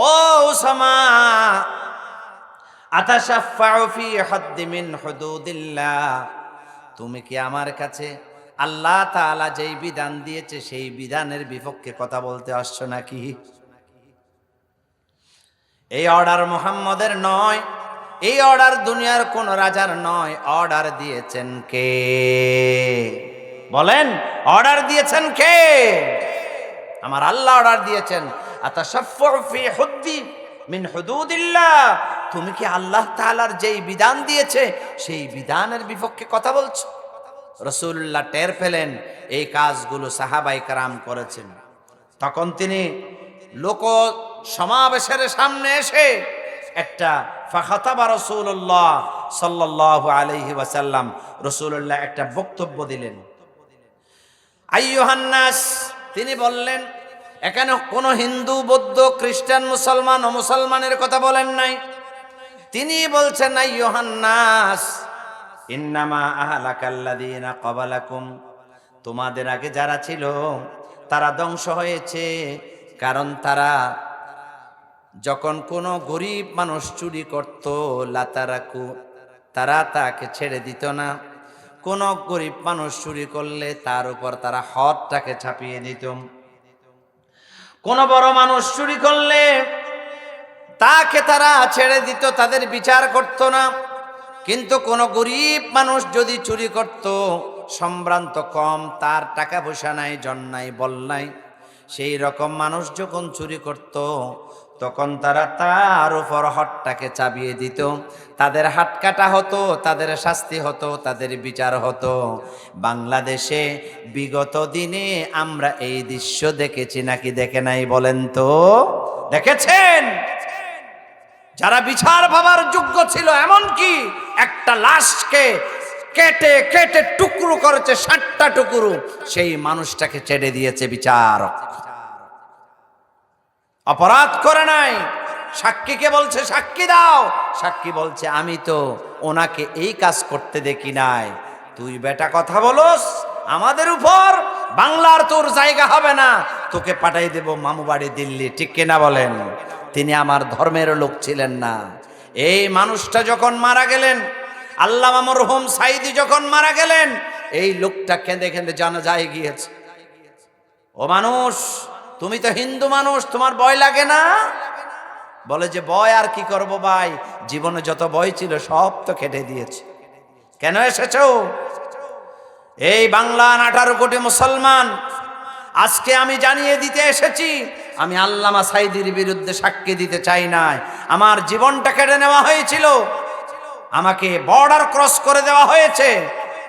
ও উসামা, আতাশাফাউ ফি হাদ্দি মিন হুদুদিল্লাহ, তুমি কি আমার কাছে আল্লাহ তাআলা যেই বিধান দিয়েছে সেই বিধানের বিপক্ষে কথা বলতে আসছো নাকি? এই অর্ডার মুহাম্মদের নয়, এই অর্ডার দুনিয়ার কোন রাজার নয়, অর্ডার দিয়েছেন কে? বলেন, অর্ডার দিয়েছেন কে? আমার আল্লাহ অর্ডার দিয়েছেন। আতাশাফফু ফি হুদ্দি মিন হুদুদিল্লাহ, তুমি কি আল্লাহ তাআলার যেই বিধান দিয়েছে সেই বিধানের বিপক্ষে কথা বলছো? রাসূলুল্লাহ টের পেলেন এই কাজগুলো সাহাবায়ে কেরাম করেছেন। তখন তিনি লোক সমাবেশের সামনে এসে একটা ফাখাতাবা রাসূলুল্লাহ সাল্লাল্লাহু আলাইহি ওয়াসাল্লাম, রাসূলুল্লাহ একটা বক্তব্য দিলেন। আইয়ুহান নাস, তিনি বললেন, এখানে কোনো হিন্দু, বৌদ্ধ, খ্রিস্টান, মুসলমান ও মুসলমানের কথা বলেন নাই। তিনি বলছেন, আইয়ুহান নাস ইন্নামা আহলাকাল্লাযীনা ক্বাবলাকুম, তোমাদের আগে যারা ছিল তারা ধ্বংস হয়েছে, কারণ তারা যখন কোনো গরিব মানুষ চুরি করত, লাতারাকু, তারা তাকে ছেড়ে দিত না। কোন গরিব মানুষ চুরি করলে তার উপর তারা হদটাকে ছাপিয়ে দিত। কোন বড় মানুষ চুরি করলে তাকে তারা ছেড়ে দিত, তাদের বিচার করত না। কিন্তু কোন গরিব মানুষ যদি চুরি করত, সম্ভ্রান্ত কম, তার টাকা পয়সা নাই, জন নাই, বল নাই, সেই রকম মানুষ যখন চুরি করত, তখন তারা তার উপর হদটাকে চাপিয়ে দিত, তাদের হাত কাটা হতো, তাদের শাস্তি হতো, তাদের বিচার হতো। বাংলাদেশে বিগত দিনে আমরা এই দৃশ্য দেখেছি নাকি দেখে নাই বলেন তো? দেখেছেন? যারা বিচার পাবার যোগ্য ছিল, এমনকি একটা লাশকে কেটে কেটে টুকরো করেছে, 60টা টুকরো, সেই মানুষটাকে ছেড়ে দিয়েছে বিচারক। অপরাধ করে নাই। সাক্ষীকে বলছে সাক্ষী দাও, সাক্ষী বলছে আমি তো ওনাকে এই কাজ করতে দেখি নাই। তুই বেটা কথা বলস আমাদের উপর, বাংলার তোর জায়গা হবে না, তোকে পাঠাই দেব মামু বাড়ি দিল্লি, ঠিক কিনা বলেন? তিনি আমার ধর্মের লোক ছিলেন না। এই মানুষটা যখন মারা গেলেন, আল্লামা মরহুম সাইদি যখন মারা গেলেন, এই লোকটা কেঁদে কেঁদে জানাজায় গিয়েছে। ও মানুষ, তুমি তো হিন্দু মানুষ, তোমার ভয় লাগে না? বলে যে ভয় আর কি করব ভাই, জীবনে যত ভয় ছিল সব তো কেটে দিয়েছে। কেন এসেছো? এই বাংলার 18 কোটি মুসলমান, আজকে আমি জানিয়ে দিতে এসেছি, আমি আল্লামা সাইদির বিরুদ্ধে সাক্ষী দিতে চাই না। আমার জীবনটা কেড়ে নেওয়া হয়েছিল, আমাকে বর্ডার ক্রস করে দেওয়া হয়েছে,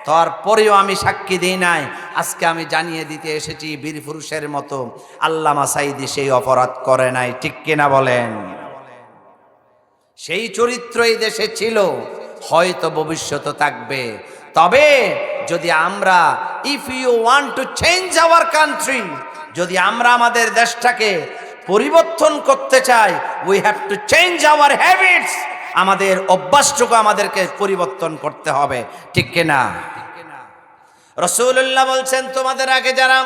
তারপরেও আমি সাক্ষী দিই নাই। আজকে আমি জানিয়ে দিতে এসেছি, বীর পুরুষের মতো আল্লামা সাইদি সেই অপরাধ করে নাই, ঠিক কিনা বলেন? সেই চরিত্র এই দেশে ছিল, হয়তো ভবিষ্যতে থাকবে। তবে যদি আমরা, if you want to change our country, যদি আমরা আমাদের দেশটাকে পরিবর্তন করতে চাই, we have to change our habits, আমাদের অভ্যাসটুকু আমাদেরকে পরিবর্তন করতে হবে, ঠিক কিনা? রাসূলুল্লাহ বলছেন, তোমাদের আগে যারা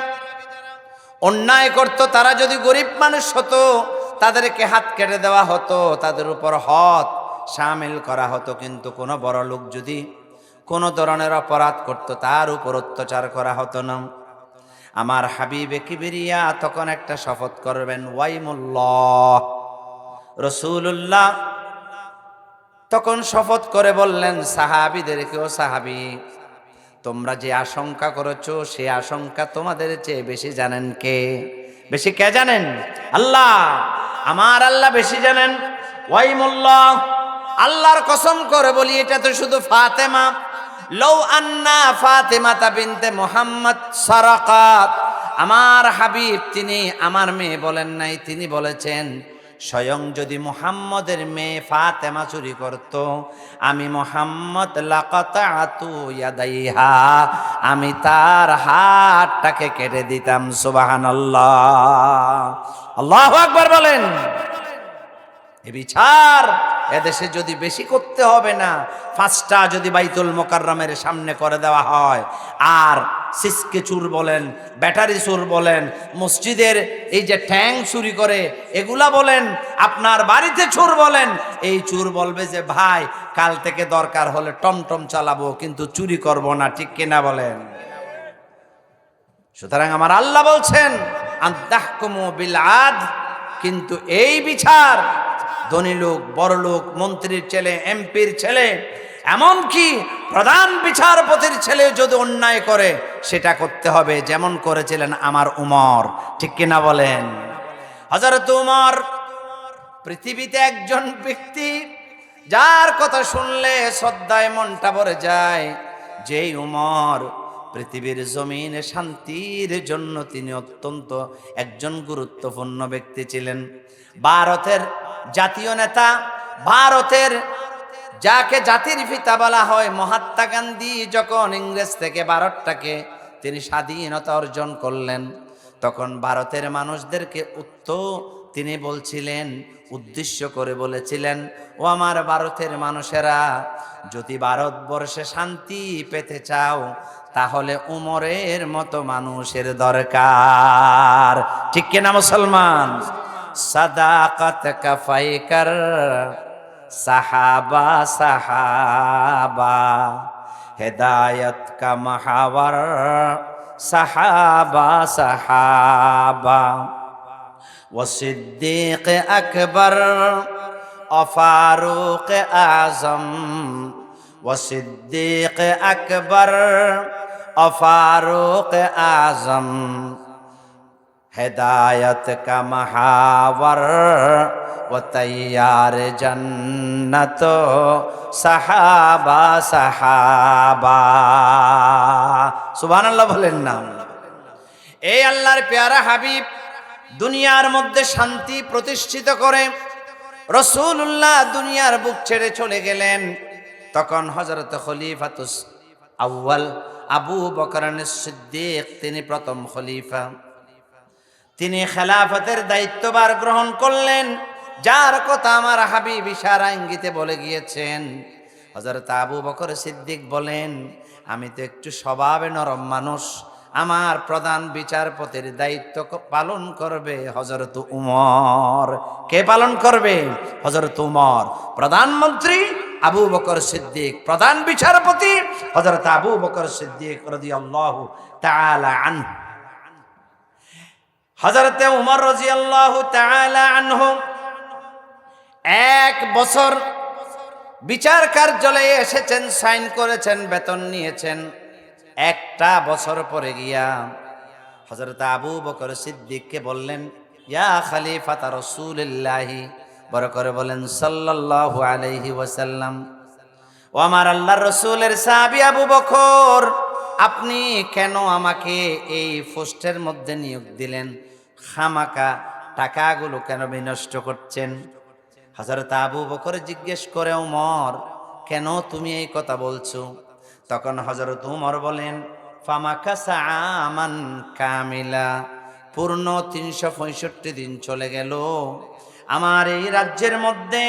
অন্যায় করত, তারা যদি গরিব মানুষ হতো, তাদেরকে হাত কেটে দেওয়া হতো, তাদের উপর হদ শামিল করা হতো। কিন্তু কোনো বড় লোক যদি কোনো ধরনের অপরাধ করত, তার উপর অত্যাচার করা হতো না। আমার হাবিবে কিবরিয়া তখন একটা শপথ করবেন, ওয়াইমুল্লাহ। রাসূলুল্লাহ তখন শপথ করে বললেন সাহাবীদেরকেও, সাহাবী, তোমরা যে আশঙ্কা করেছো, সে আশঙ্কা তোমাদের চেয়ে বেশি জানেন কে? বেশি কে জানেন? আল্লাহ, আমার আল্লাহ বেশি জানেন। ওয়াইমুল্লাহ, আল্লাহর কসম করে বলি, এটা তো শুধু ফাতেমা, লৌ আন্না ফাতেমাতা বিনতে মুহাম্মদ সারাকাত, আমার হাবিব তিনি আমার মেয়ে বলেন নাই, তিনি বলেছেন স্বয়ং যদি মুহাম্মদের মেয়ে ফাতেমা চুরি করত, আমি মুহাম্মদ লাকাতাতু ইয়াদাইহা, আমি তার হাতটাকে কেটে দিতাম। সুবহানাল্লাহ, আল্লাহু আকবার বলেন। এ বিচার এদেশে যদি বেশি করতে হবে না, 5টা যদি বাইতুল মোকাররমের সামনে করে দেওয়া হয়, আর সিসকে চুর বলেন, ব্যাটারি চুর বলেন, মসজিদের এই যে ট্যাং চুরি করে এগুলা বলেন, আপনার বাড়িতে চোর বলেন, এই চোর বলবে যে ভাই কাল থেকে দরকার হলে টমটম চালাবো, কিন্তু চুরি করব না, ঠিক কিনা বলেন? সুতরাং আমার আল্লাহ বলছেন আনতাহকুমু বিল আদল, কিন্তু এই বিচার ধনী লোক, বড় লোক, মন্ত্রীর ছেলে, এমপির ছেলে, এমনকি প্রধান বিচারপতির ছেলে যদি অন্যায় করে, সেটা করতে হবে যেমন করেছিলেন আমার উমর, ঠিক কিনা বলেন? হযরত উমর পৃথিবীতে একজন ব্যক্তি, যার কথা শুনলে শ্রদ্ধায় মনটা ভরে যায়। যেই উমর পৃথিবীর জমিনে শান্তির জন্য তিনি অত্যন্ত একজন গুরুত্বপূর্ণ ব্যক্তি ছিলেন। ভারতের জাতীয় নেতা, ভারতের যাকে জাতির পিতা বলা হয়, মহাত্মা গান্ধী যখন ইংরেজ থেকে ভারতটাকে তিনি স্বাধীনতা অর্জন করলেন, তখন ভারতের মানুষদেরকে তিনি বলছিলেন, উদ্দেশ্য করে বলেছিলেন, ও আমার ভারতের মানুষেরা, যদি ভারতবর্ষে শান্তি পেতে চাও, তাহলে উমরের মতো মানুষের দরকার, ঠিক কিনা মুসলমান? সাদাকাত কাফাইকার সাহাবা সাহাবা, হেদায়ত কা মাহাওয়ার সাহাবা সাহাবা, ও সিদ্দিক আকবর ও ফারুক আজম, ও সিদ্দিক আকবর ও ফারুক আজম, হেদায়ত কা মাহাওয়ার ও তৈয়ার জন্নত সাহাবা সাহাবা। সুবহানাল্লাহ বলেন না? এই আল্লাহর পেয়ারা হাবিব দুনিয়ার মধ্যে শান্তি প্রতিষ্ঠিত করে রাসূলুল্লাহ দুনিয়ার বুক ছেড়ে চলে গেলেন। তখন হযরত খলিফাতুস আউয়াল আবু বকর সিদ্দিক, তিনি প্রথম খলিফা, তিনি খেলাফতের দায়িত্বভার গ্রহণ করলেন, যার কথা আমার হাবিব ইশারা ইঙ্গিতে বলে গিয়েছেন। হযরত আবু বকর সিদ্দিক বলেন, আমি তো একটু স্বভাবে নরম মানুষ, আমার প্রধান বিচারপতির দায়িত্ব পালন করবে হযরত উমর। কে পালন করবে? হযরত উমর। প্রধানমন্ত্রী আবু বকর সিদ্দিক, প্রধান বিচারপতি হযরত আবু বকর সিদ্দিক রাদিয়াল্লাহু তাআলা আনহু। হযরত উমর রাদিয়াল্লাহু তাআলা আনহু 1 বছর বিচার কার্যালয়ে এসেছেন, সাইন করেছেন, বেতন নিয়েছেন। একটা বছর পরে গিয়া হযরত আবু বকর সিদ্দিককে বললেন, ইয়া খলিফাতা রাসূলিল্লাহি, বড় করে বলেন সাল্লাল্লাহু আলাইহি ওয়াসাল্লাম, ও আমার আল্লাহর রাসূলের সাহাবী আবু বকর, আপনি কেন আমাকে এই পোস্টের মধ্যে নিয়োগ দিলেন? খামাকা টাকাগুলো কেন বিনষ্ট করছেন? হযরত আবু বকর জিজ্ঞেস করে, উমর, কেন তুমি এই কথা বলছো? তখন হযরত উমর বলেন, ফামাকাসা আমান কামিলা, পূর্ণ 365 দিন চলে গেল আমার এই রাজ্যের মধ্যে,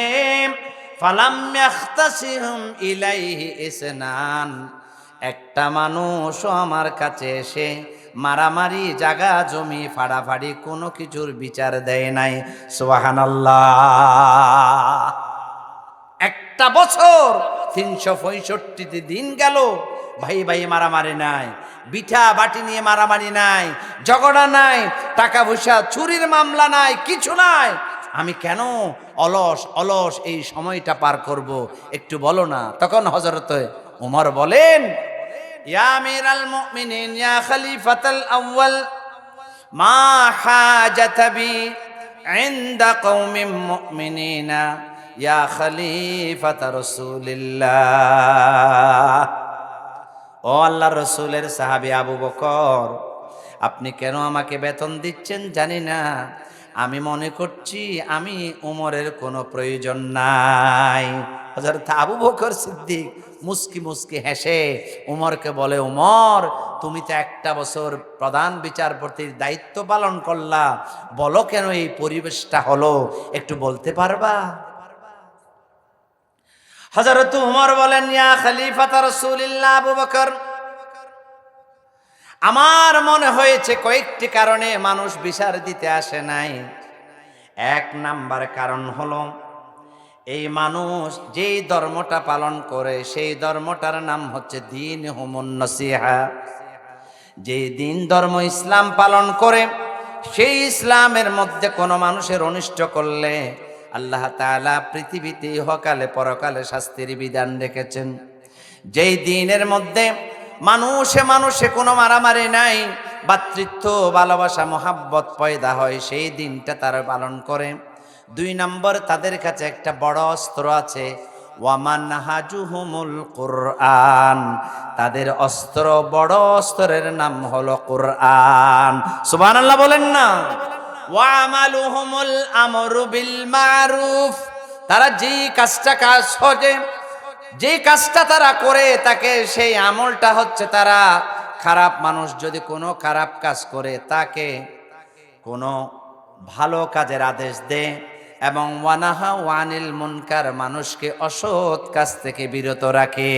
ফালাম ইয়াখতাসিহুম ইলাইহি ইসনান, একটা মানুষও আমার কাছে এসে মারামারি, জায়গা জমি ফাড়াফাড়ি কোনো কিছুর বিচার দেয় নাই। সুবহানাল্লাহ। একটা বছর 365 দিন গেল, ভাই ভাই মারামারি নাই, বিঠা বাটি নিয়ে মারামারি নাই, ঝগড়া নাই, টাকা পয়সা চুরির মামলা নাই, কিছু নাই। আমি কেন অলস অলস এই সময়টা পার করব, একটু বলো না। তখন হযরত উমর বলেন, ইয়া আমিরাল মুমিনিন, ইয়া খলিফাতাল আউয়াল, মা হাজাতা বি ইনদা কওমিন মুমিনিনা ইয়া খলিফাতা রাসূলিল্লাহ। ও আল্লাহর রাসূলের সাহাবী আবু বকর, আপনি কেন আমাকে বেতন দিচ্ছেন জানি না, আমি মনে করছি আমি উমরের কোনো প্রয়োজন নাই। হযরত আবু বকর সিদ্দিক মুস্কি মুস্কি হেসে উমরকে বলে, উমর, তুমি তো একটা বছর প্রধান বিচারপতির দায়িত্ব পালন করলা, বলো কেন এই পরিবেশটা হলো, একটু বলতে পারবা? হযরত উমর বলেন, ইয়া খলিফাতা রাসূলিল্লাহ আবু বকর, আমার মনে হয়েছে কয়েকটি কারণে মানুষ বিচার দিতে আসে নাই। 1 নাম্বার কারণ হলো, এই মানুষ যেই ধর্মটা পালন করে সেই ধর্মটার নাম হচ্ছে দ্বীন হুমুন নসিহা। যেই দিন ধর্ম ইসলাম পালন করে সেই ইসলামের মধ্যে কোনো মানুষের অনিষ্ট করলে আল্লাহ তাআলা পৃথিবীতে ইহকালে পরকালে শাস্তির বিধান রেখেছেন। যেই দিনের মধ্যে মানুষে মানুষে কোনো মারামারি নাই, ভাতৃত্ব, ভালোবাসা, মোহাব্বত পয়দা হয়, সেই দিনটা তারা পালন করে। 2 নম্বর, তাদের কাছে একটা বড় অস্ত্র আছে, ওয়ামানহাজুহুমুল কুরআন, তাদের অস্ত্র, বড় অস্ত্রের নাম হলো কুরআন। সুবহানাল্লাহ বলেন না। ওয়ামালুহুমুল আমরু বিল মারুফ, তারা যেই কাজটা কাজ হজে, যে কাজটা তারা করে তাকে সেই আমলটা হচ্ছে, তারা খারাপ মানুষ যদি কোনো খারাপ কাজ করে তাকে কোনো ভালো কাজের আদেশ দেয়, এবং ওয়ানাহা ওয়ানিল মুনকার, মানুষকে অসৎ কাজ থেকে বিরত রাখে।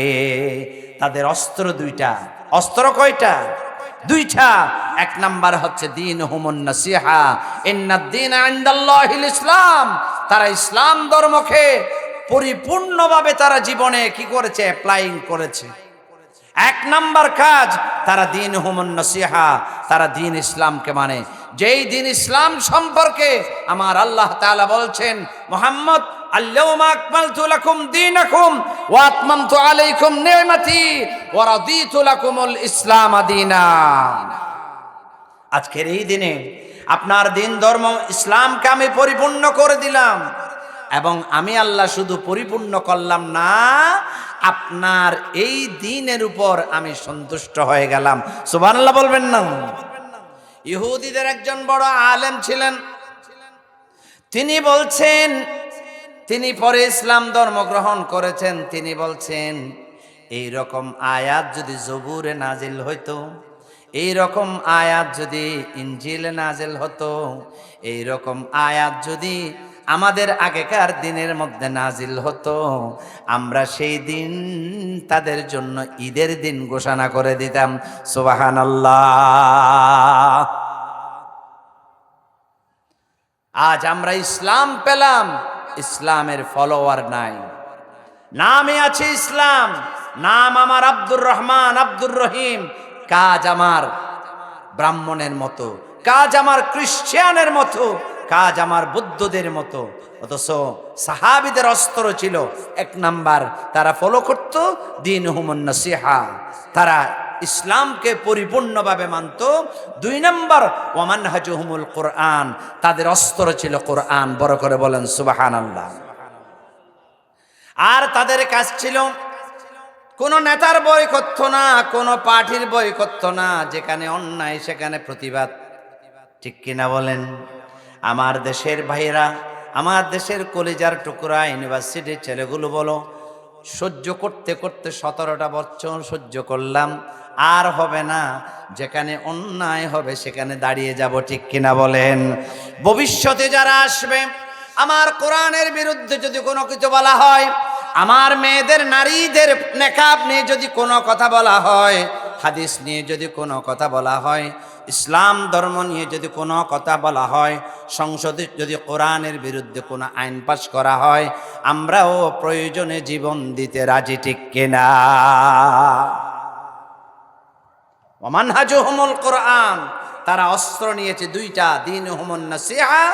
তাদের অস্ত্র 2টা। অস্ত্র কয়টা? 2টা। 1 নাম্বার হচ্ছে দ্বীন হুমুন নসিহা, ইন্নাদ দীনা ইনদাল্লাহিল ইসলাম, তারা ইসলাম ধর্মকে পরিপূর্ণভাবে তারা জীবনে কি করেছে? অ্যাপ্লাইং করেছে। 1 নাম্বার কাজ, তারা দ্বীন হুমুন নসিহা, তারা দ্বীন ইসলামকে মানে। যেই দ্বীন ইসলাম সম্পর্কে আমার আল্লাহ তাআলা বলছেন, মুহাম্মদ, আল-ইয়াওমা আকমালতু লাকুম দীনাকুম ওয়া আতমামতু আলাইকুম নি'মাতি ওয়া রাদিতু লাকুমুল ইসলাম দীনা। আজকের এই দিনে আপনার দিন ধর্ম ইসলামকে আমি পরিপূর্ণ করে দিলাম, এবং আমি আল্লাহ শুধু পরিপূর্ণ করলাম না, আপনার এই দ্বীনের উপর আমি সন্তুষ্ট হয়ে গেলাম। সুবহানাল্লাহ বলবেন না। ইহুদিদের একজন বড় আলেম ছিলেন, তিনি বলছেন, তিনি পরে ইসলাম ধর্ম গ্রহণ করেছেন, তিনি বলছেন, এই রকম আয়াত যদি জবুরে নাজিল হইতো, এই রকম আয়াত যদি ইনজিলে নাজিল হতো, এই রকম আয়াত যদি আমাদের আগেকার দিনের মধ্যে নাজিল হতো, আমরা সেই দিন তাদের জন্য ঈদের দিন ঘোষণা করে দিতাম। সুবহানাল্লাহ। আজ আমরা ইসলাম পেলাম, ইসলামের ফলোয়ার নাই। নামে আছে ইসলাম, নাম আমার আব্দুর রহমান, আব্দুর রহিম, কাজ আমার ব্রাহ্মণের মতো, কাজ আমার খ্রিস্টানের মতো, কাজ আমার বুদ্ধদের মতো। অথচ সাহাবীদের অস্ত্র ছিল এক নাম্বার, তারা ফলো করত দীনুহুমুন নসিহা, তারা ইসলামকে পরিপূর্ণভাবে মানত। 2 নম্বর ওয়া মানহাজুহুমুল কোরআন, তাদের অস্ত্র ছিল কোরআন। বড় করে বলেন সুবহানাল্লাহ। আর তাদের কাজ ছিল কোনো নেতার বই করত না, কোনো পার্টির বই করত না, যেখানে অন্যায় সেখানে প্রতিবাদ। ঠিক কিনা বলেন? আমার দেশের ভাইয়েরা, আমার দেশের কলিজার টুকরা ইউনিভার্সিটির ছেলেগুলো বলো, সহ্য করতে করতে 17টা বছর সহ্য করলাম, আর হবে না। যেখানে অন্যায় হবে সেখানে দাঁড়িয়ে যাব। ঠিক কিনা বলেন? ভবিষ্যতে যারা আসবে, আমার কোরআনের বিরুদ্ধে যদি কোনো কিছু বলা হয়, আমার মেয়েদের নারীদের নেকাব নিয়ে যদি কোনো কথা বলা হয়, হাদিস নিয়ে যদি কোনো কথা বলা হয়, ইসলাম ধর্ম নিয়ে যদি কোনো কথা বলা হয়, সংসদে যদি কোরআনের বিরুদ্ধে কোনো আইন পাস করা হয়, আমরাও প্রয়োজনে জীবন দিতে রাজি। ঠিক কিনা? ওয়া মানহাজুহুমুল কোরআন, তারা অস্ত্র নিয়েছে 2টা, দীনুহুমুন নসিহা,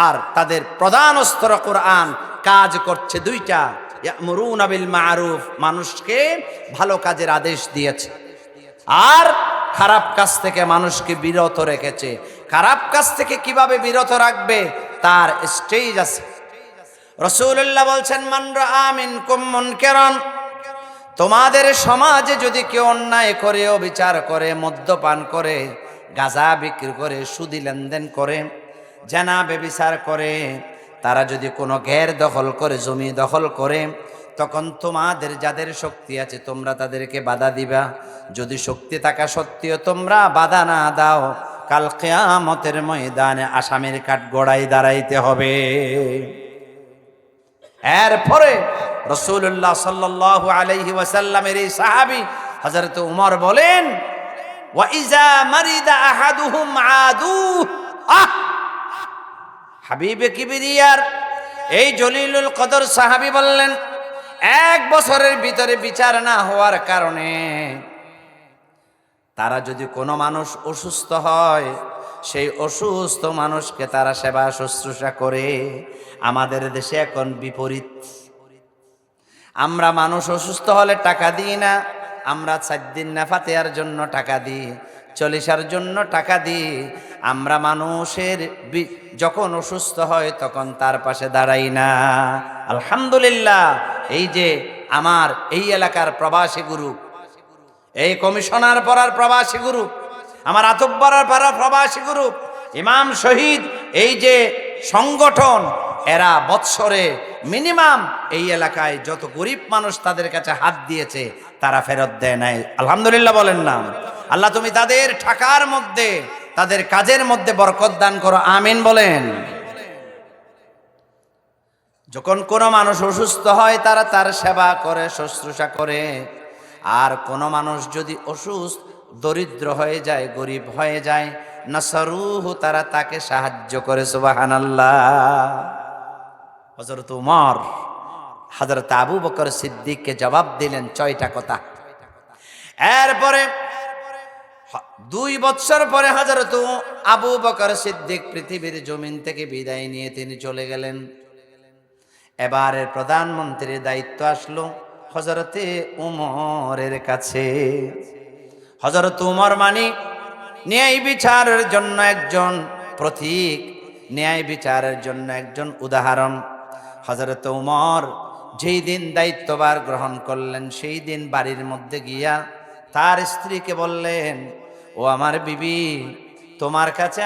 আর তাদের প্রধান অস্ত্র কোরআন। কাজ করছে 2টা, ইয়ামুরুনা বিল মারুফ, মানুষকে ভালো কাজের আদেশ দিয়েছে, আর খারাপ কাজ থেকে মানুষকে বিরত রেখেছে। খারাপ কাজ থেকে কিভাবে বিরত রাখবে তার স্টেজ আছে। রাসূলুল্লাহ বলছেন, মান রাআ মিনকুম মুনকারান, তোমাদের সমাজে যদি কেউ অন্যায় করে, অবিচার করে, মদ্যপান করে, গাঁজা বিক্রি করে, সুদি লেনদেন করে, জানা বেবিচার করে, তারা যদি কোনো ঘের দখল করে, জমি দখল করে, তখন তোমাদের যাদের শক্তি আছে তোমরা তাদেরকে বাধা দিবা। যদি শক্তি থাকা সত্ত্বেও তোমরা বাধা না দাও, কাল কিয়ামতের ময়দানে আসামির কাঠগড়ায় দাঁড়াইতে হবে। এরপরে রাসূলুল্লাহ সাল্লাল্লাহু আলাইহি ওয়াসাল্লামের এই সাহাবী হযরত উমর বলেন, ওয়া ইজা মারিদা আহাদুহুম আদু। হাবিবে কিবরিয়ার এই জলিলুল কদর সাহাবী বললেন, 1 বছরের ভিতরে বিচার না হওয়ার কারণে তারা যদি কোনো মানুষ অসুস্থ হয়, সেই অসুস্থ মানুষকে তারা সেবা শুশ্রূষা করে। আমাদের দেশে এখন বিপরীত, আমরা মানুষ অসুস্থ হলে টাকা দিই না, আমরা 4 দিন না ফাতিহার জন্য টাকা দিই, চল্লিশার জন্য টাকা দিই। আমরা মানুষের যখন অসুস্থ হয় তখন তার পাশে দাঁড়াই না। আলহামদুলিল্লাহ, এই যে আমার এই এলাকার প্রবাসী গুরু, এই কমিশনার পাড়ার প্রবাসী গুরু, আমার আতব্বরার পাড়ার প্রবাসী গুরু, ইমাম শহীদ, এই যে সংগঠন, এরা বৎসরে মিনিমাম এই এলাকায় যত গরিব মানুষ তাদের কাছে হাত দিয়েছে তারা ফেরত দেয় নাই। আলহামদুলিল্লাহ বলেন না? আল্লাহ তুমি তাদের টাকার মধ্যে, তাদের কাজের মধ্যে বরকত দান করো, আমিন বলেন। যখন কোনো মানুষ অসুস্থ হয় তারা তার সেবা করে, শুশ্রূষা করে। আর কোনো মানুষ যদি অসুস্থ, দরিদ্র হয়ে যায়, গরিব হয়ে যায়, নাসারুহু, তারা তাকে সাহায্য করে। সুবহানাল্লাহ। হযরত উমর হযরত আবু বকর সিদ্দিককে জবাব দিলেন 6টা কথা। এরপরে 2 বছর পরে হযরত আবু বকর সিদ্দিক পৃথিবীর জমিন থেকে বিদায় নিয়ে তিনি চলে গেলেন। এবারের প্রধানমন্ত্রীর দায়িত্ব আসলো হযরতে উমরের কাছে। হযরত উমর মানে ন্যায় বিচারের জন্য একজন প্রতীক, ন্যায় বিচারের জন্য একজন উদাহরণ। হযরত উমর যেই দিন দায়িত্বভার গ্রহণ করলেন, সেই দিন বাড়ির মধ্যে গিয়া তার স্ত্রীকে বললেন, ও আমার বিবি, তোমার কাছে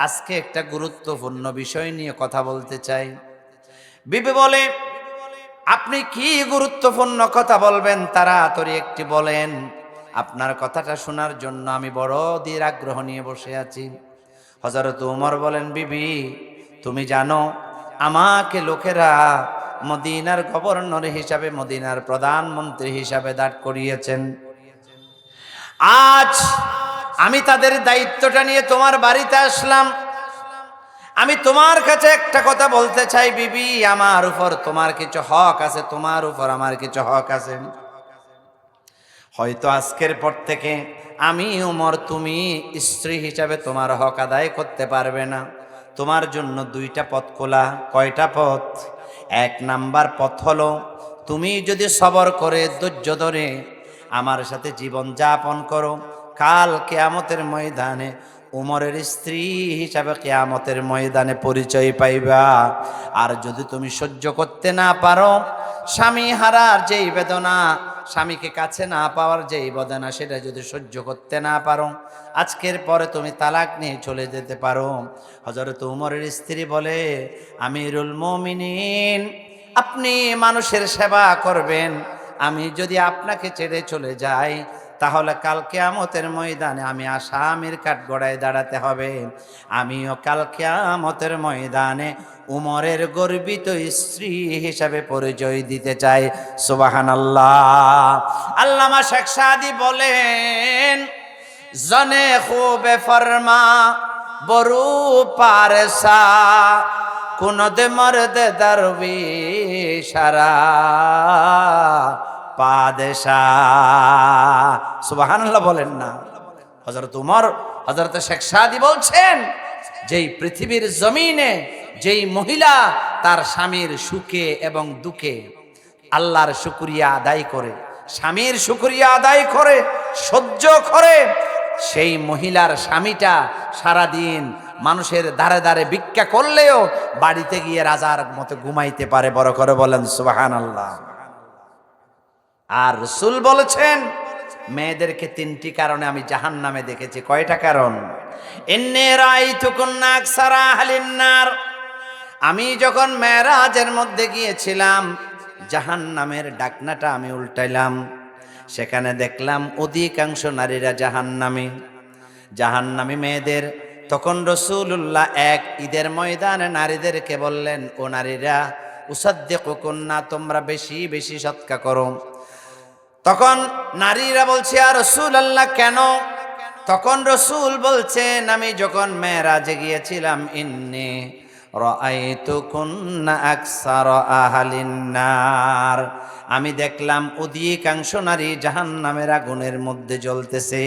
আজকে একটা গুরুত্বপূর্ণ বিষয় নিয়ে কথা বলতে চাই। বিবি বলে, আপনি কি গুরুত্বপূর্ণ কথা বলবেন, তাড়াতাড়ি একটি বলেন। আপনার কথাটা শোনার জন্য আমি বড় দৃঢ় আগ্রহ নিয়ে বসে আছি। হযরত উমর বলেন, বিবি তুমি জানো আমাকে লোকেরা মদিনার গভর্নর হিসাবে, মদিনার প্রধানমন্ত্রী হিসাবে দাঁড় করিয়েছেন। আজ আমি তাদের দায়িত্বটা নিয়ে তোমার বাড়িতে আসলাম। আমি তোমার কাছে একটা কথা বলতে চাই বিবি, আমার উপর তোমার কিছু হক আছে, তোমার উপর আমার কিছু হক আছে। হয়তো আজকের পর থেকে আমি উমর, তুমি স্ত্রী হিসাবে তোমার হক আদায় করতে পারবে না। তোমার জন্য দুইটা পথ খোলা। কয়টা পথ? এক নাম্বার পথ হলো, তুমি যদি সবর করে ধৈর্য ধরে আমার সাথে জীবন যাপন করো, কাল কিয়ামতের ময়দানে উমরের স্ত্রী হিসাবে কিয়ামতের ময়দানে পরিচয় পাইবা। আর যদি তুমি সহ্য করতে না পারো, স্বামী হারার যেই বেদনা, স্বামীকে কাছে না পাওয়ার যেই বেদনা, সেটা যদি সহ্য করতে না পারো, আজকের পরে তুমি তালাক নিয়ে চলে যেতে পারো। হযরত উমরের স্ত্রী বলে, আমিরুল মুমিনিন, আপনি মানুষের সেবা করবেন, আমি যদি আপনাকে ছেড়ে চলে যাই তাহলে কাল কিয়ামতের ময়দানে আমি আসামির কাঠগড়ায় দাঁড়াতে হবে। আমিও কাল কিয়ামতের ময়দানে উমরের গর্বিত স্ত্রী হিসাবে পরিচয় দিতে চাই। সুবহানাল্লাহ। আল্লামা শেখ সাদী বলেন, জনে খুবে ফরমা বরু পারসা কুনদ মর্দ দরবিশারা পাদেশাহ। সুবহানাল্লাহ বলেন না। হযরত উমর, হযরত শেখ সাদী বলছেন, যেই পৃথিবীর জমিনে যেই মহিলা তার স্বামীর সুখে এবং দুঃখে আল্লাহর শুকরিয়া আদায় করে, স্বামীর শুকরিয়া আদায় করে, সহ্য করে, সেই মহিলার স্বামীটা সারাদিন মানুষের দ্বারে দ্বারে ভিক্ষা করলেও বাড়িতে গিয়ে রাজার মতো ঘুমাইতে পারে। বড় করে বলেন সুবহানাল্লাহ। আর রাসূল বলেছেন, মেয়েদেরকে তিনটি কারণে আমি জাহান্নামে দেখেছি। কয়টা কারণ? ইন্নী রাআইতুকুন্না আকসারা আহলিন নার। আমি যখন মেরাজের মধ্যে গিয়েছিলাম, জাহান্নামের ডাকনাটা আমি উল্টাইলাম, সেখানে দেখলাম অধিকাংশ নারীরা জাহান্নামী। জাহান্নামী মেয়েদের তখন রাসূলুল্লাহ এক ঈদের ময়দানে নারীদেরকে বললেন, ও নারীরা, উসাদ্দিকুকুন্না, তোমরা বেশি বেশি সদকা করো। তখন নারীরা বলছে, আর রাসূলুল্লাহ কেন? তখন রাসূল বলছেন, আমি যখন মেরাজে গিয়েছিলাম, ইন্নী রাআইতুকুন্না আকসারা আহলিন নার, আমি দেখলাম অধিকাংশ নারী জাহান্নামের আগুনের মধ্যে জ্বলতেছে।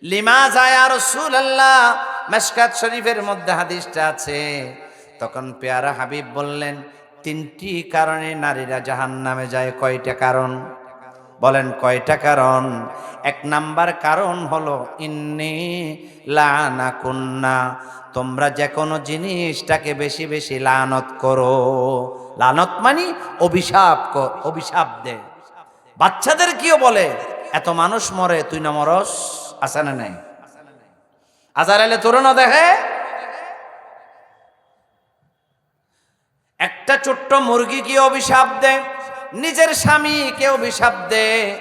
লিমাযা ইয়া রাসূলুল্লাহ, মিশকাত শরীফের মধ্যে হাদিসটা আছে। তখন পেয়ারা হাবিব বললেন, তিনটি কারণে নারীরা জাহান্নামে যায়। কয়টা কারণ? বলেন কয়টা কারণ? এক নাম্বার কারণ হলো, ইন্নী লানাকুন্না, তোমরা যে কোনো জিনিসটাকে বেশি বেশি লানত করো। লানত মানে অভিশাপ, অভিশাপ দে। বাচ্চাদের কিও বলে, এত মানুষ মরে, তুই না মরস, আছে না নাই? আজার এলে তোর না দেখে। একটা ছোট্ট মুরগি কি অভিশাপ দেয়, নিজের স্বামীকে অভিশাপ দেয়,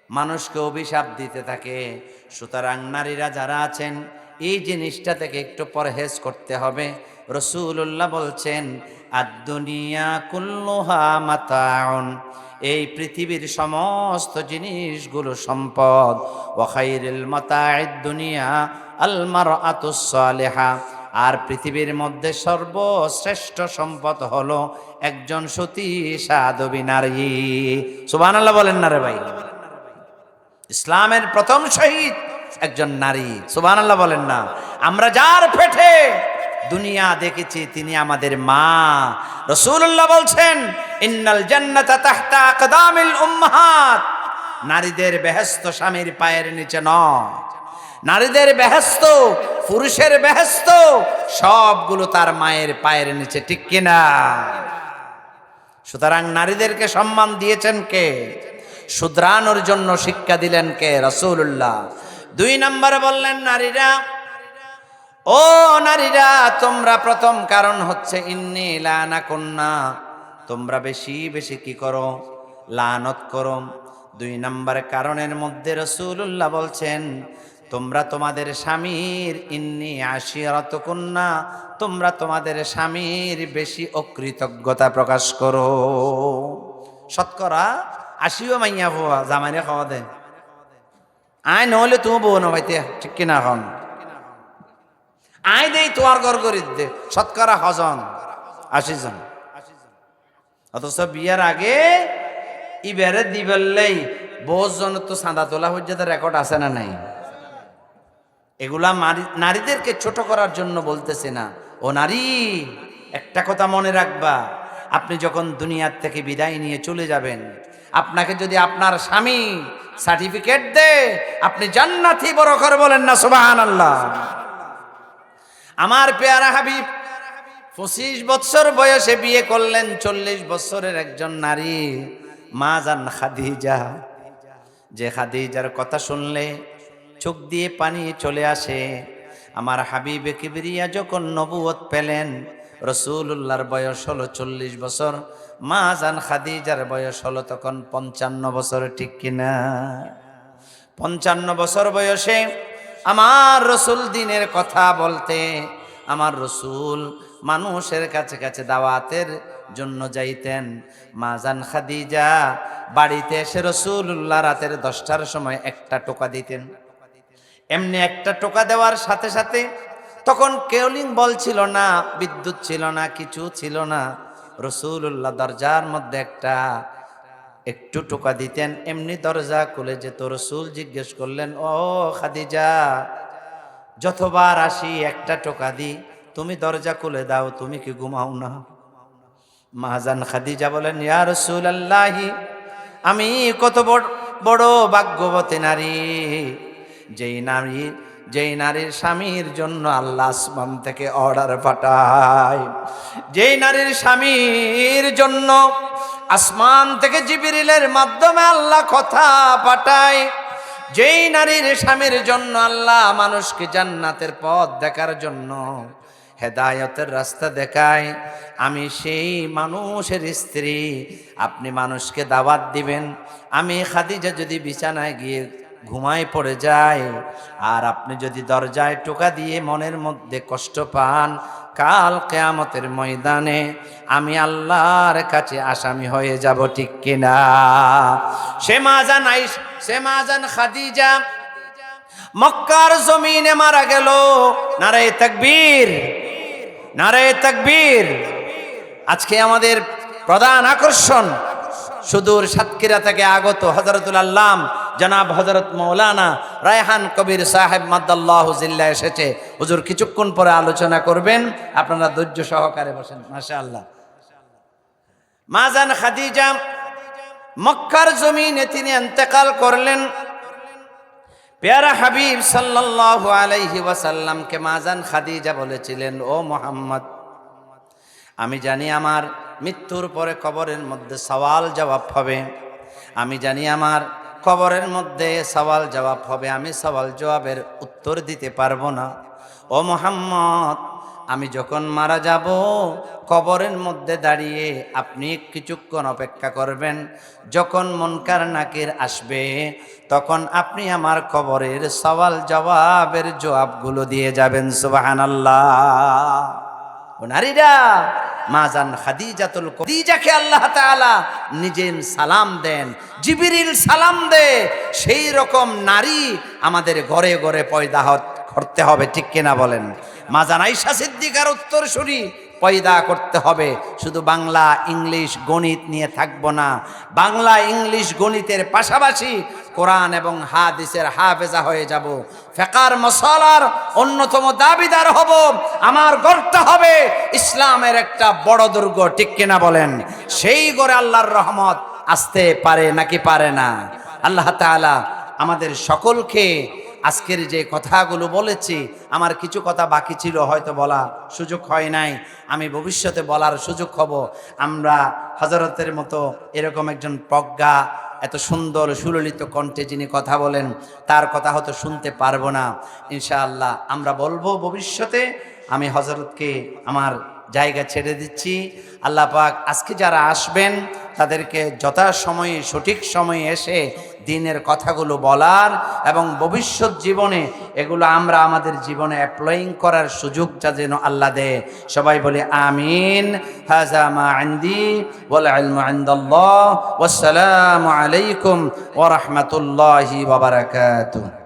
মানুষকে অভিশাপ দিতে থাকে। সুতরাং নারীরা যারা আছেন, এই জিনিসটা থেকে একটু পরহেজ করতে হবে। রাসূলুল্লাহ বলছেন, আদ-দুনিয়া কুল্লুহা মাতাউন, এই পৃথিবীর সমস্ত জিনিসগুলো সম্পদ। ওয়া খায়রুল মাতাইদ দুনিয়া আল মারআতুস সালিহা, আর পৃথিবীর মধ্যে সর্বশ্রেষ্ঠ সম্পদ হলো একজন সতী সাধবী নারী। সুবহানাল্লাহ বলেন না রে ভাই? ইসলামের প্রথম শহীদ একজন নারী। সুবহানাল্লাহ বলেন না? আমরা যার পেটে দুনিয়া দেখেছি তিনি আমাদের মা। রাসূলুল্লাহ বলছেন, ইন্নাল জান্নাতা তাহতা আকদামিল উম্মাহাত, নারীদের বেহেশত স্বামীর পায়ের নিচে নয়। নারীদের বেহেশত, পুরুষের বেহেশত সবগুলো তার মায়ের পায়ের নিচে, ঠিক কিনা? সুতরাং নারীদেরকে সম্মান দিয়েছেন কে? শুধরানোর জন্য শিক্ষা দিলেন কে? রাসূলুল্লাহ। দুই নম্বরে বললেন, নারীরা, ও নারীরা, তোমরা প্রথম কারণ হচ্ছে ইন্নী লানাকুন্না, তোমরা বেশি বেশি কি করো? লানত করো। দুই নম্বর কারণের মধ্যে রাসূলুল্লাহ বলছেন, তোমরা তোমাদের স্বামীর ইন্নি আশিরাতুকুন্না, তোমরা তোমাদের স্বামীর বেশি অকৃতজ্ঞতা প্রকাশ করো। শতকরা 80 মাইয়া হওয়া জামাইরে খাওয়া দেয়, আয় নহলে তুমি বউ নবাইতে, ঠিক কিনা হন? আয় দেই তোয়ার ঘর করি দে, শতকরা হজন 80 জন। অথচ বিয়ার আগে ইবারে দিবেললেই বহুত জন তো চাঁদা তোলা পর্যন্ত রেকর্ড আছে না নাই? এগুলা নারীদেরকে ছোট করার জন্য বলতেছে না। ও নারী, একটা কথা মনে রাখবা, আপনি যখন দুনিয়ার থেকে বিদায় নিয়ে চলে যাবেন, আপনাকে যদি আপনার স্বামী সার্টিফিকেট দে, আপনি জান্নাতি, বড় করে বলেন না সুবহানাল্লাহ। আমার পেয়ারা হাবিব 25 বছর বয়সে বিয়ে করলেন 40 বছরের একজন নারী, মা জান খাদিজা। যে খাদিজার কথা শুনলে চোখ দিয়ে পানি চলে আসে। আমার হাবিবে কিবরিয়া যখন নবুয়ত পেলেন, রাসূলুল্লাহর বয়স হলো 40 বছর, মা জান খাদিজার বয়স হলো তখন 55 বছর, ঠিক কিনা? 55 বছর বয়সে আমার রসুল দিনের কথা বলতে, আমার রসুল মানুষের কাছে কাছে দাওয়াতের জন্য যাইতেন। মা জান খাদিজা বাড়িতে এসে রাসূলুল্লাহ রাতের 10টার সময় একটা টোকা দিতেন। এমনি একটা টোকা দেওয়ার সাথে সাথে, তখন কেউলিং বল ছিল না, বিদ্যুৎ ছিল না, কিছু ছিল না, রাসূলুল্লাহ দরজার মধ্যে একটু টোকা দিতেন, এমনি দরজা খুলে যেত। রাসূল জিজ্ঞেস করলেন, ও খাদিজা, যতবার আসি একটা টোকা দিই, তুমি দরজা খুলে দাও, তুমি কি ঘুমাও না? মা জান খাদিজা বলেন, ইয়া রাসূলুল্লাহ, আমি কত বড় ভাগ্যবতী নারী, যেই নারীর স্বামীর জন্য আল্লাহ আসমান থেকে অর্ডার পাঠায়, যেই নারীর স্বামীর জন্য আসমান থেকে জিবরিলের মাধ্যমে আল্লাহ কথা পাঠায়, যেই নারীর স্বামীর জন্য আল্লাহ মানুষকে জান্নাতের পথ দেখার জন্য হেদায়েতের রাস্তা দেখায়, আমি সেই মানুষের স্ত্রী। আপনি মানুষকে দাওয়াত দিবেন, আমি খাদিজা যদি বিছানায় গিয়ে ঘুমায় পড়ে যায়, আর আপনি যদি দরজায় টোকা দিয়ে মনের মধ্যে কষ্ট পান, কাল কিয়ামতের ময়দানে আমি আল্লাহর কাছে আসামি হয়ে যাব, ঠিক কিনা? সে মা জান খাদিজা মক্কার জমিনে মারা গেল। নারে তাকবীর, নারে তাকবীর। আজকে আমাদের প্রধান আকর্ষণ সুদূর সাতক্ষীরা থেকে আগত হযরতুল আল্লাম জনাব হযরত মাওলানা রায়হান কবির সাহেব মাদ্দাল্লাহু জিল্লাহ এসেছে। হুজুর কিছুক্ষণ পরে আলোচনা করবেন, আপনারা ধৈর্য সহকারে বসেন। মাশাআল্লাহ। মা জান খাদিজা মক্কার জমিনে তিনি ইন্তেকাল করলেন। প্যারা হাবিব সাল্লাল্লাহু আলাইহি ওয়াসাল্লামকে মা জান খাদিজা বলেছিলেন, ও মুহাম্মদ, আমি জানি আমার মৃত্যুর পরে কবরের মধ্যে সওয়াল জবাব হবে, আমি জানি আমার কবরের মধ্যে সওয়াল জবাব হবে, আমি সওয়াল জবাবের উত্তর দিতে পারবো না। ও মুহাম্মদ, আমি যখন মারা যাব, কবরের মধ্যে দাঁড়িয়ে আপনি কিছুক্ষণ অপেক্ষা করবেন। যখন মুনকার নাকির আসবে, তখন আপনি আমার কবরের সওয়াল জবাবের জবাবগুলো দিয়ে যাবেন। সুবহানাল্লাহ। ও নারীরা, মা জান খাদিজাকে আল্লাহ তাআলা নিজের সালাম দেন, জিবরিল সালাম দে। সেই রকম নারী আমাদের ঘরে ঘরে পয়দা করতে হবে, ঠিক কিনা বলেন? মা জান আয়েশা সিদ্দিকার উত্তরসূরি পয়দা করতে হবে। শুধু বাংলা ইংলিশ গণিত নিয়ে থাকবো না, বাংলা ইংলিশ গণিতের পাশাপাশি কোরআন এবং হাদিসের হাফেজা হয়ে যাব, ফিকহের মাসালার অন্যতম দাবিদার হব। আমার গড়তে হবে ইসলামের একটা বড় দুর্গ, ঠিক কিনা বলেন? সেই গড়ে আল্লাহর রহমত আসতে পারে নাকি পারে না? আল্লাহ তাআলা আমাদের সকলকে আজকের যে কথাগুলো বলেছি, আমার কিছু কথা বাকি ছিল, হয়তো বলা সুযোগ হয় নাই, আমি ভবিষ্যতে বলার সুযোগ হব। আমরা হযরতের মতো এরকম একজন প্রজ্ঞা, এত সুন্দর সুললিত কণ্ঠে যিনি কথা বলেন, তার কথা হয়তো শুনতে পারবো না। ইনশাআল্লাহ আমরা বলবো ভবিষ্যতে। আমি হযরতকে আমার জায়গা ছেড়ে দিচ্ছি। আল্লাহ পাক আজকে যারা আসবেন তাদেরকে যথাসময়ে সঠিক সময়ে এসে দ্বীনের কথাগুলো বলার এবং ভবিষ্যৎ জীবনে এগুলো আমরা আমাদের জীবনে অ্যাপ্লাইং করার সুযোগটা যেন আল্লাহ দেয়। সবাই বলি আমিন। হাযা মা ইনদি ওয়াল ইলমু ইনদাল্লাহ। ওয়াসসালামু আলাইকুম ওয়া রাহমাতুল্লাহি ওয়া বারাকাতুহু।